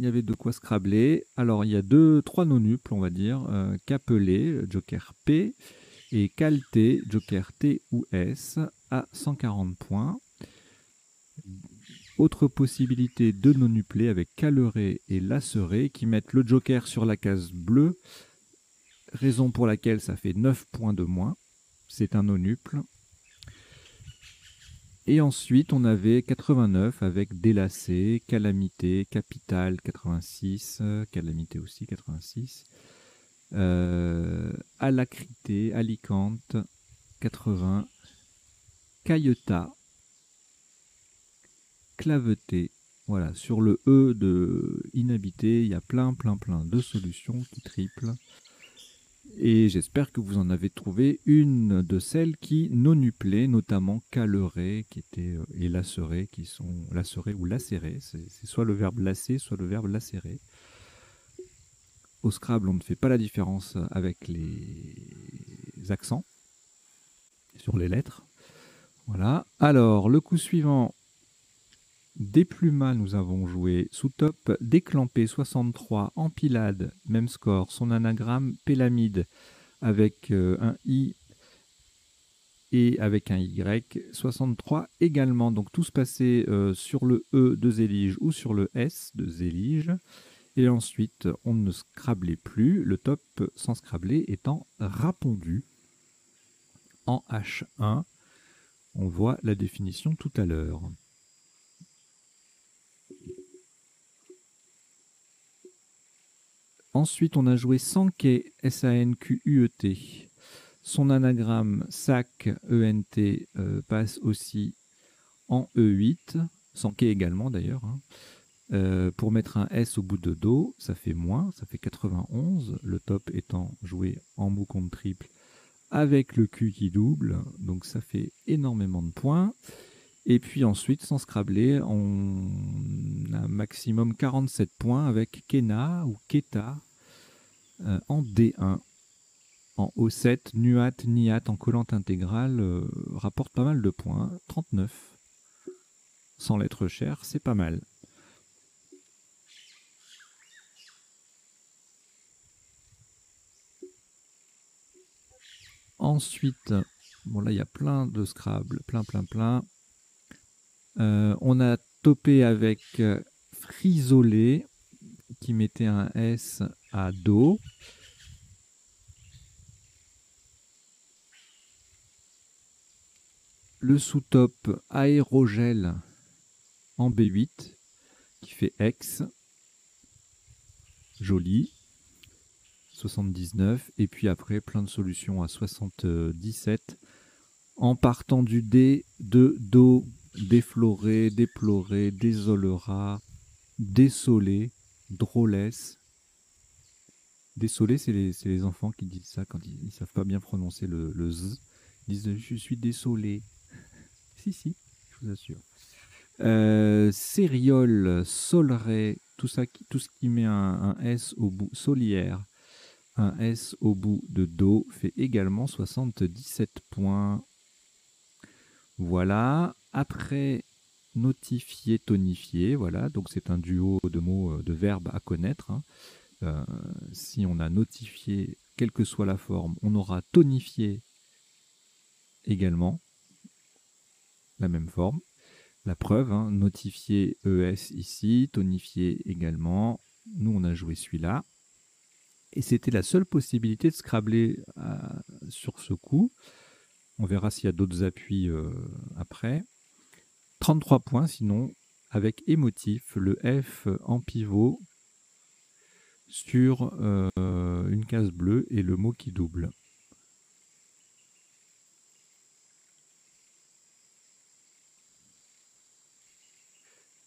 Il y avait de quoi scrabler. Alors, il y a trois non-nuples, on va dire. Capelé, Joker P, et Calté, Joker T ou S, à 140 points. Autre possibilité de non-nuplé avec Caleré et Laceré qui mettent le Joker sur la case bleue, raison pour laquelle ça fait 9 points de moins. C'est un non-nuple. Et ensuite, on avait 89 avec Délacé, Calamité, Capital 86, Calamité aussi 86, Alacrité, Alicante 80, Cailleta, Claveté. Voilà, sur le E de inhabité, il y a plein de solutions qui triplent. Et j'espère que vous en avez trouvé une de celles qui non-nuplaient, notamment caleré, qui était, et laceré, qui sont laceré ou lacéré. C'est soit le verbe lacer, soit le verbe lacérer. Au Scrabble, on ne fait pas la différence avec les accents sur les lettres. Voilà. Alors, le coup suivant, Dépluma, nous avons joué sous top. Déclampé 63, Empilade, même score. Son anagramme, Pélamide, avec un I et avec un Y, 63 également. Donc tout se passait sur le E de Zélige ou sur le S de Zélige. Et ensuite, on ne scrablait plus, le top sans scrabler étant Rapondu en H1. On voit la définition tout à l'heure. Ensuite, on a joué Sanquet, S-A-N-Q-U-E-T. Son anagramme SAC, E-N-T, passe aussi en E8, Sanquet également d'ailleurs. Pour mettre un S au bout de Do, ça fait moins, ça fait 91, le top étant joué en mot contre triple avec le Q qui double, donc ça fait énormément de points. Et puis ensuite, sans scrabler, on a maximum 47 points avec Kena ou Keta en D1. En O7, Nuat, Niat en collante intégrale rapporte pas mal de points, 39. Sans lettres chères, c'est pas mal. Ensuite, bon là il y a plein de Scrabble, plein. On a topé avec Frisolé qui mettait un S à Do. Le sous-top Aérogel en B8 qui fait X. Joli. 79. Et puis après, plein de solutions à 77. En partant du D, de Do, défloré, déploré, désolera, désolé, drôlesse. Désolé, c'est les enfants qui disent ça quand ils ne savent pas bien prononcer le Z. Ils disent « je suis désolé ». Si, je vous assure. Cériole, solerai, tout ce qui met un S au bout, solière, un S au bout de Do fait également 77 points. Voilà. Après, notifié, tonifié, voilà. Donc c'est un duo de mots, de verbes à connaître. Hein. si on a notifié, quelle que soit la forme, on aura tonifié également la même forme. La preuve, hein, notifié ES ici, tonifié également. Nous, on a joué celui-là. Et c'était la seule possibilité de scrabler sur ce coup. On verra s'il y a d'autres appuis après. 33 points sinon, avec émotif, le F en pivot sur une case bleue et le mot qui double.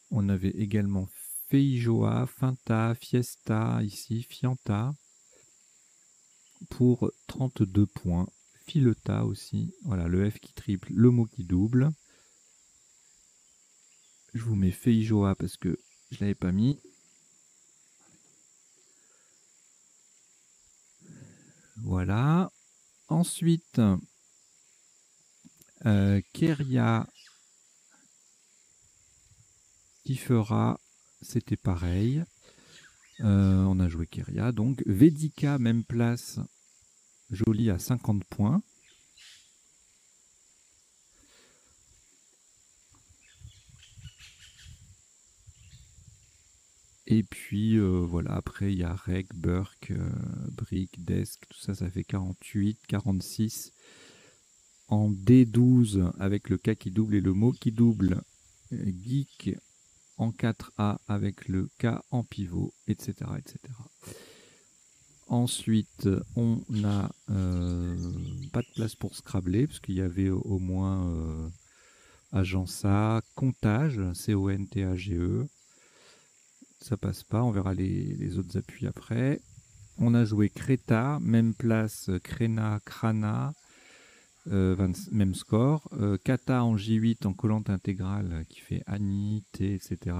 On avait également Feijoa, Finta, Fiesta, ici, Fianta, pour 32 points. Fileta aussi, voilà, le F qui triple, le mot qui double. Je vous mets Feijoa parce que je ne l'avais pas mis. Voilà. Ensuite, Keria qui fera, c'était pareil. On a joué Keria, donc Vedika, même place, joli à 50 points. Et puis voilà, après il y a Reg, Burke, Brick, Desk, tout ça, ça fait 48, 46. En D12 avec le K qui double et le mot qui double. Geek en 4A avec le K en pivot, etc. etc. Ensuite, on n'a pas de place pour scrabler, parce qu'il y avait au moins Agença, Comptage, C-O-N-T-A-G-E. Ça passe pas, on verra les autres appuis après. On a joué Creta, même place, Crena, Crana, même score. Kata en J8 en collante intégrale qui fait Annie, T, etc.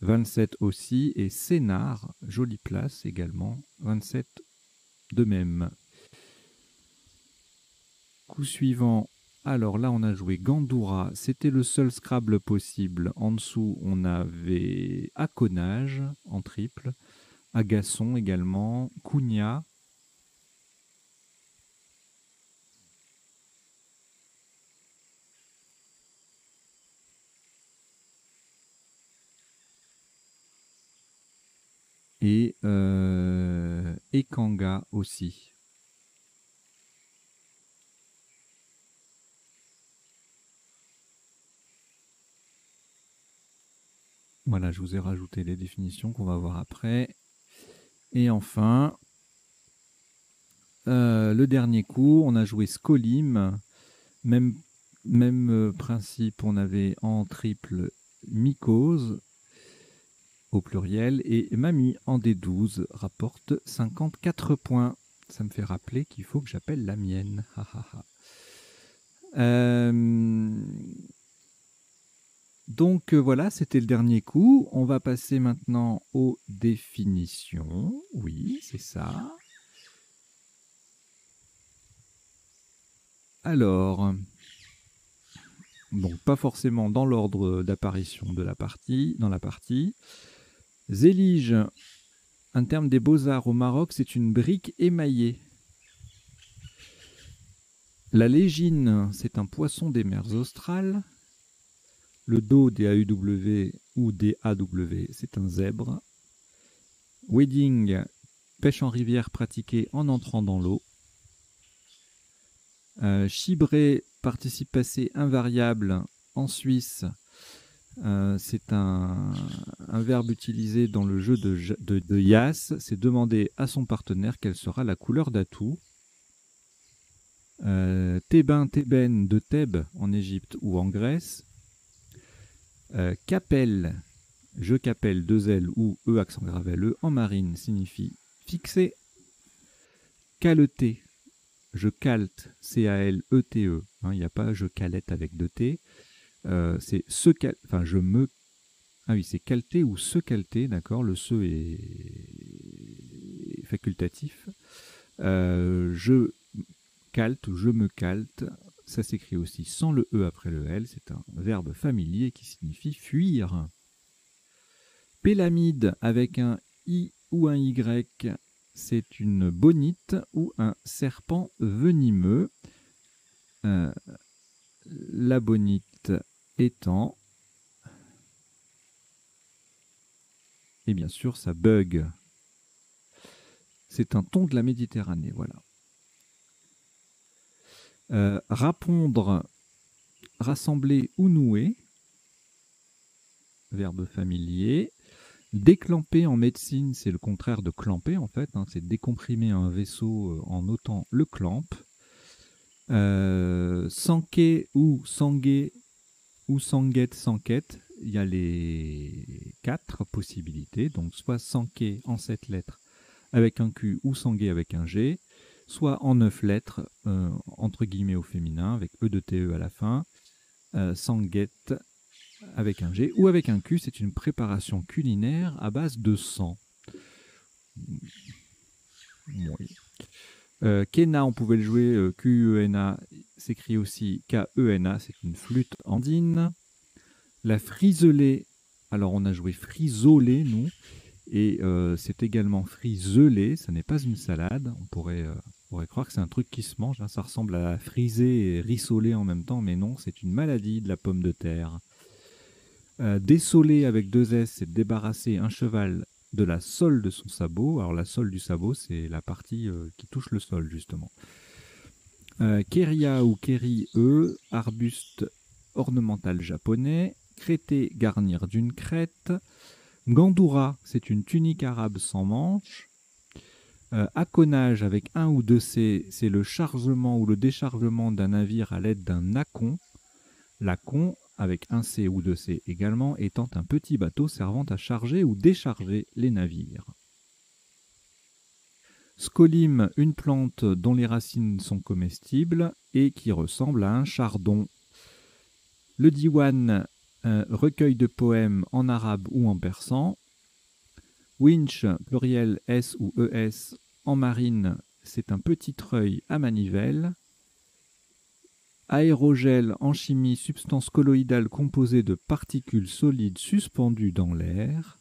27 aussi. Et Sénard, jolie place également, 27 de même. Coup suivant, alors là on a joué Gandoura, c'était le seul Scrabble possible. En dessous on avait Aconage en triple, Agasson également, Cugna, et Ekanga aussi. Voilà, je vous ai rajouté les définitions qu'on va voir après. Et enfin, le dernier coup, on a joué Skolim. Même principe, on avait en triple Mycose au pluriel et Mamie en D12 rapporte 54 points. Ça me fait rappeler qu'il faut que j'appelle la mienne. Donc voilà, c'était le dernier coup. On va passer maintenant aux définitions. Oui, c'est ça. Alors, donc pas forcément dans l'ordre d'apparition de la partie, dans la partie. Zélige, un terme des beaux-arts au Maroc, c'est une brique émaillée. La légine, c'est un poisson des mers australes. Le dos, D-A-U-W ou D-A-W, c'est un zèbre. Wading, pêche en rivière pratiquée en entrant dans l'eau. Chibré, participe passé invariable en Suisse. C'est un verbe utilisé dans le jeu de Yas. C'est demander à son partenaire quelle sera la couleur d'atout. Thébain, Thébène de Thèbes en Égypte ou en Grèce. Capelle, je capelle, deux L ou E accent grave L, en marine signifie fixer. Caleter, je calte, C-A-L-E-T-E. Il n'y a pas je calette avec deux T. C'est se cal... Enfin, je me... Ah oui, c'est calter ou se calter, d'accord. Le se est facultatif. Je calte ou je me calte. Ça s'écrit aussi sans le E après le L. C'est un verbe familier qui signifie fuir. Pélamide avec un I ou un Y, c'est une bonite ou un serpent venimeux. La bonite étant... Et bien sûr, ça bug. C'est un thon de la Méditerranée, voilà. Rapondre, rassembler ou nouer, verbe familier. Déclamper en médecine, c'est le contraire de clamper en fait, hein, c'est décomprimer un vaisseau en ôtant le clamp. Sanquet ou sanguet ou sanguette, sanquette, il y a les 4 possibilités, donc soit sanquet en 7 lettres avec un Q ou sanguet avec un G, soit en 9 lettres, entre guillemets au féminin, avec E de TE à la fin, sanguette avec un G ou avec un Q, c'est une préparation culinaire à base de sang. Oui. Kena, on pouvait le jouer, Q-E-N-A, s'écrit aussi K-E-N-A, c'est une flûte andine. La friselée, alors on a joué frisolée, nous, et c'est également friselée, ça n'est pas une salade, on pourrait croire que c'est un truc qui se mange, hein, ça ressemble à friser et rissoler en même temps, mais non, c'est une maladie de la pomme de terre. Dessoler avec 2 S, c'est débarrasser un cheval de la sole de son sabot. Alors la sole du sabot, c'est la partie qui touche le sol, justement. Keria ou Keri-e, arbuste ornemental japonais. Crété, garnir d'une crête. Gandoura, c'est une tunique arabe sans manches. Aconnage avec 1 ou 2 C, c'est le chargement ou le déchargement d'un navire à l'aide d'un acon. L'acon, avec 1 C ou 2 C également, étant un petit bateau servant à charger ou décharger les navires. Scolyme, une plante dont les racines sont comestibles et qui ressemble à un chardon. Le diwan, recueil de poèmes en arabe ou en persan. Winch, pluriel S ou ES, en marine, c'est un petit treuil à manivelle. Aérogel, en chimie, substance colloïdale composée de particules solides suspendues dans l'air.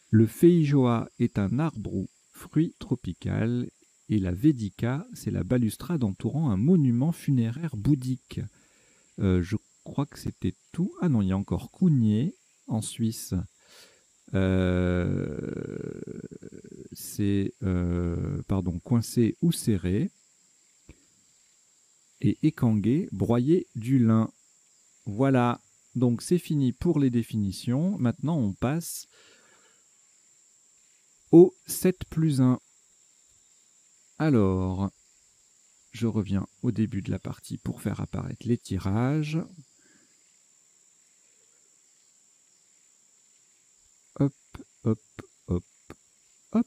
Le feijoa est un arbre ou fruit tropical. Et la Védica, c'est la balustrade entourant un monument funéraire bouddhique. Je crois que c'était tout. Ah non, il y a encore Cougnier, en Suisse. C'est, coincé ou serré. Et écangué, broyer du lin. Voilà, donc c'est fini pour les définitions. Maintenant, on passe au 7+1. Alors, je reviens au début de la partie pour faire apparaître les tirages. Hop, hop, hop, hop.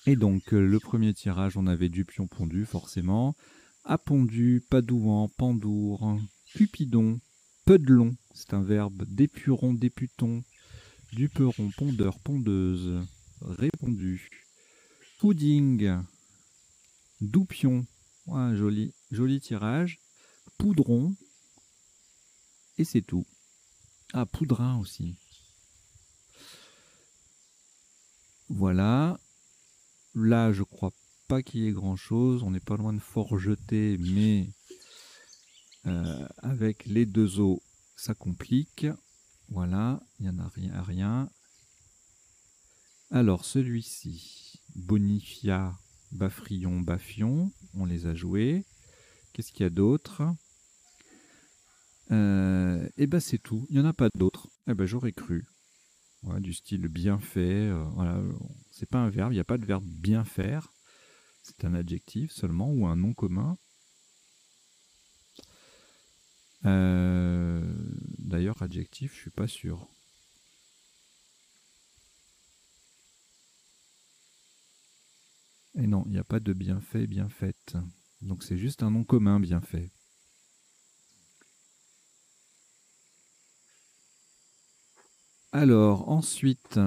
Et donc, le premier tirage, on avait du pion pondu, forcément. Apondu, padouan, pandour, cupidon, peudelon, c'est un verbe, d'épuron, députon, duperon, pondeur, pondeuse, répondu. Pudding, doupion, ouais, joli tirage. Poudron, et c'est tout. Ah, poudrin aussi. Voilà. Là, je crois pas qu'il y ait grand-chose. On n'est pas loin de fort jeter, mais avec les 2 os, ça complique. Voilà, il n'y en a rien. Alors, celui-ci, Bonifia, Bafrion, Bafion, on les a joués. Qu'est-ce qu'il y a d'autre? Eh ben, c'est tout. Il n'y en a pas d'autres. Eh ben, j'aurais cru. Ouais, du style bien fait. Voilà, c'est pas un verbe, il n'y a pas de verbe bien faire. C'est un adjectif seulement ou un nom commun. D'ailleurs, adjectif, je suis pas sûr. Et non, il n'y a pas de bien fait, bien faite. Donc c'est juste un nom commun, bien fait. Alors, ensuite,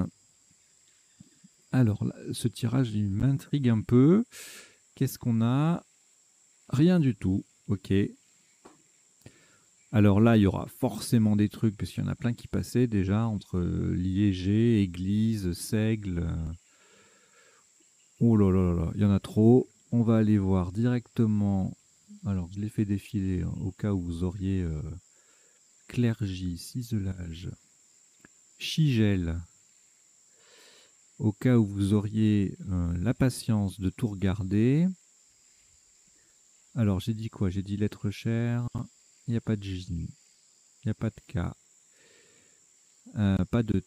ce tirage, il m'intrigue un peu. Qu'est-ce qu'on a? Rien du tout. Ok. Alors là, il y aura forcément des trucs, parce qu'il y en a plein qui passaient déjà, entre Liégé, Église, Seigle. Oh là là là, il y en a trop. On va aller voir directement. Alors, je l'ai fait défiler au cas où vous auriez Clergy, Ciselage, Chigel, au cas où vous auriez la patience de tout regarder. Alors, j'ai dit quoi? J'ai dit lettre chère. Il n'y a pas de J. Il n'y a pas de K. Pas de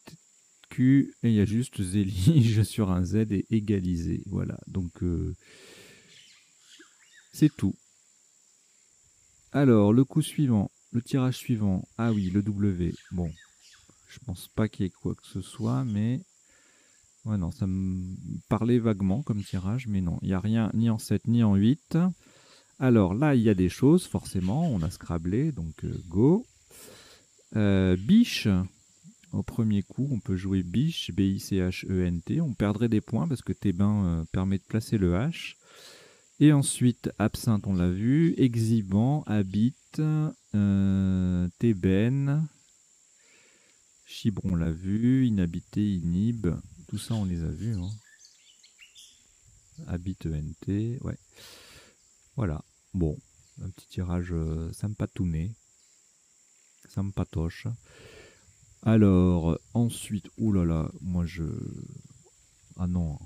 Q. Et il y a juste Zélige sur un Z et égalisé. Voilà. Donc, c'est tout. Alors, le coup suivant. Le tirage suivant. Ah oui, le W. Bon. Je pense pas qu'il y ait quoi que ce soit, mais... Ouais, non, ça me parlait vaguement comme tirage, mais non, il n'y a rien ni en 7 ni en 8. Alors là, il y a des choses, forcément, on a scrablé, donc go. Biche, au premier coup, on peut jouer biche, B-I-C-H-E-N-T. On perdrait des points parce que Thébain permet de placer le H. Et ensuite, absinthe, on l'a vu. Exhibant, habite, Thébène. Chibron, on l'a vu. Inhabité, inhibe. Tout ça, on les a vus. Hein. Habite, ENT, ouais. Voilà. Bon, un petit tirage sympatouné. Sympatoche. Alors, ensuite, oulala, moi je... Ah non.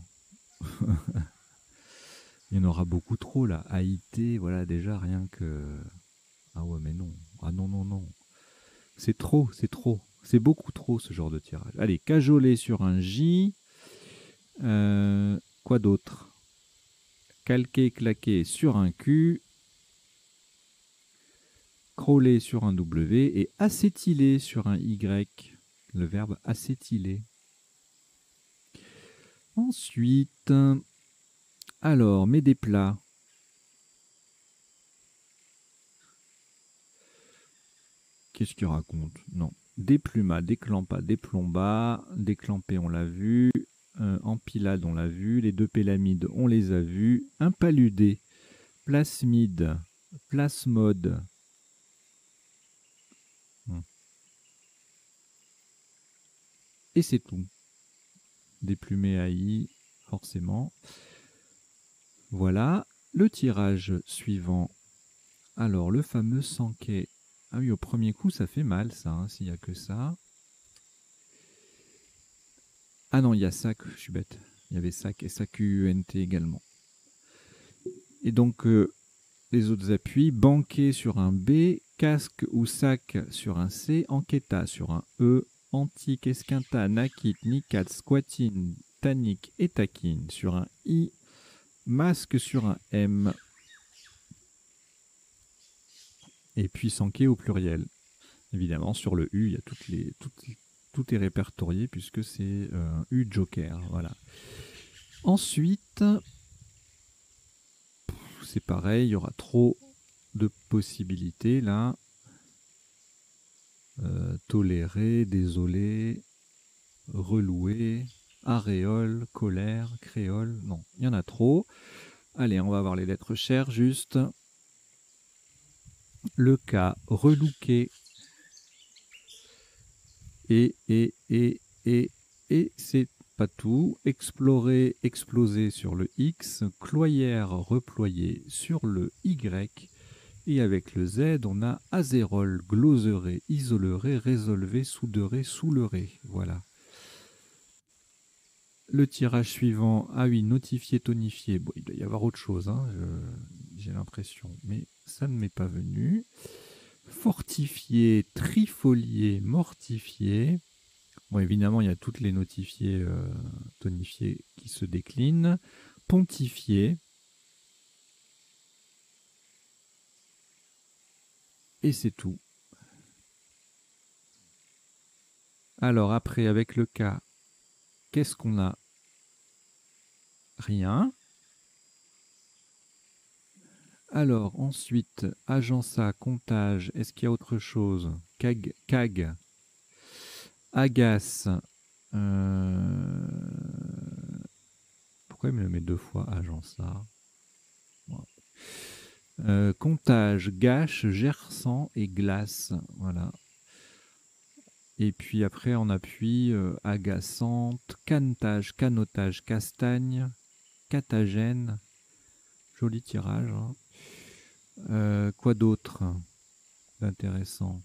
Il y en aura beaucoup trop là. Haïté, voilà, déjà rien que... Ah ouais, mais non. Ah non, non, non. C'est trop, c'est trop. C'est beaucoup trop ce genre de tirage. Allez, cajoler sur un J. Quoi d'autre? Calquer, claquer sur un Q. Crawler sur un W et acétyler sur un Y. Le verbe acétyler. Ensuite, alors, mets des plats. Qu'est-ce qu'il raconte? Non. Dépluma, déclampa, déplomba, déclampé, on l'a vu. Empilade, on l'a vu. Les deux pélamides, on les a vus. Impaludé, plasmide, plasmode. Et c'est tout. Déplumé AI, forcément. Voilà. Le tirage suivant. Alors, le fameux Sankey. Ah oui, au premier coup, ça fait mal, ça, hein, s'il n'y a que ça. Ah non, il y a SAC, je suis bête. Il y avait SAC et SAQ-UNT également. Et donc, les autres appuis, banquet sur un B, casque ou sac sur un C, enquêta sur un E, antique, esquinta, nakit, nicat, squatine, tanique et taquine sur un I, masque sur un M. Et puis Sanké au pluriel. Évidemment, sur le U, il y a tout est répertorié puisque c'est un U joker. Voilà. Ensuite, c'est pareil, il y aura trop de possibilités là. Tolérer, désolé, relouer, aréole, colère, créole. Non, il y en a trop. Allez, on va voir les lettres chères juste. Le cas, relooker. Et c'est pas tout. Explorer, exploser sur le X. Cloyère, reployer sur le Y. Et avec le Z, on a azérol, gloseré, isoleré, résolvé, souderé, souleré. Voilà. Le tirage suivant, ah oui, notifié, tonifié. Bon, il doit y avoir autre chose, hein, j'ai l'impression, mais ça ne m'est pas venu. Fortifié, trifolié, mortifié. Bon, évidemment, il y a toutes les notifiés, tonifiés qui se déclinent. Pontifié. Et c'est tout. Alors après, avec le cas, qu'est-ce qu'on a? Rien. Alors ensuite, agença, comptage, est-ce qu'il y a autre chose? CAG, agace. Pourquoi il me le met deux fois, agença? Comptage, gâche, gerçant et glace. Voilà. Et puis après, en appui, agaçante, canetage, canotage, castagne, catagène. Joli tirage. Hein. Quoi d'autre d'intéressant?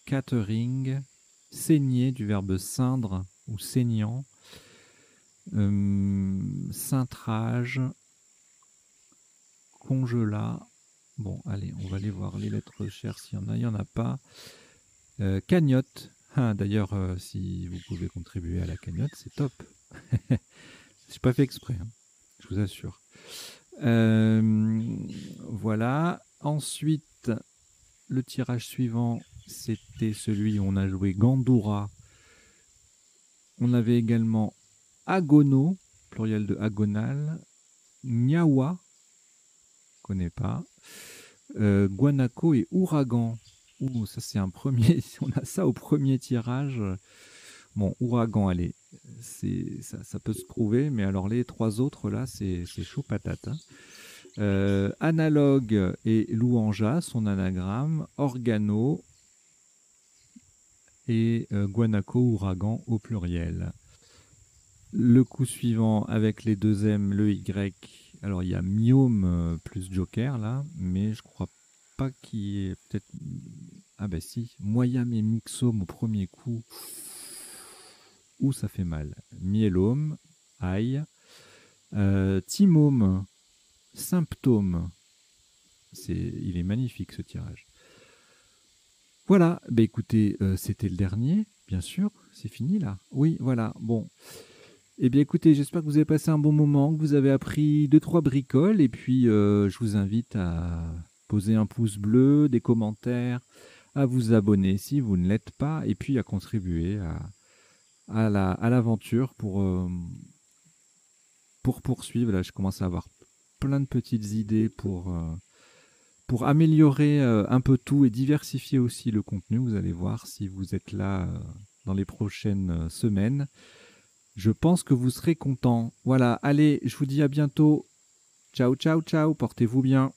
Catering, saigner du verbe ceindre ou saignant. Cintrage, congelat. Bon, allez, on va aller voir les lettres chères s'il y en a. Il n'y en a pas. Cagnotte. Ah, d'ailleurs, si vous pouvez contribuer à la cagnotte, c'est top. C'est pas fait exprès, hein, je vous assure. Voilà. Ensuite, le tirage suivant, c'était celui où on a joué Gandoura. On avait également Agono, pluriel de agonal. Niawa, connais pas. Guanaco et Ouragan. Ouh, ça c'est un premier. On a ça au premier tirage. Bon, Ouragan, allez, ça peut se prouver, mais alors les trois autres là, c'est chaud patate. Hein. Analogue et Louanja, son anagramme. Organo et Guanaco, Ouragan au pluriel. Le coup suivant avec les deux M, le Y. Alors il y a Miome plus Joker là, mais je crois pas qu'il y ait peut-être. Ah bah si, Moyam et Mixome au premier coup. Ouh, ça fait mal. Myélome, aïe. Thymome, symptôme. Il est magnifique ce tirage. Voilà, bah écoutez, c'était le dernier, bien sûr. C'est fini là. Oui, voilà, bon. Eh bien écoutez, j'espère que vous avez passé un bon moment, que vous avez appris 2-3 bricoles, et puis je vous invite à poser un pouce bleu, des commentaires, à vous abonner si vous ne l'êtes pas, et puis à contribuer à l'aventure pour poursuivre. Là, je commence à avoir plein de petites idées pour améliorer un peu tout et diversifier aussi le contenu. Vous allez voir si vous êtes là dans les prochaines semaines. Je pense que vous serez content. Voilà, allez, je vous dis à bientôt. Ciao, ciao, ciao, portez-vous bien.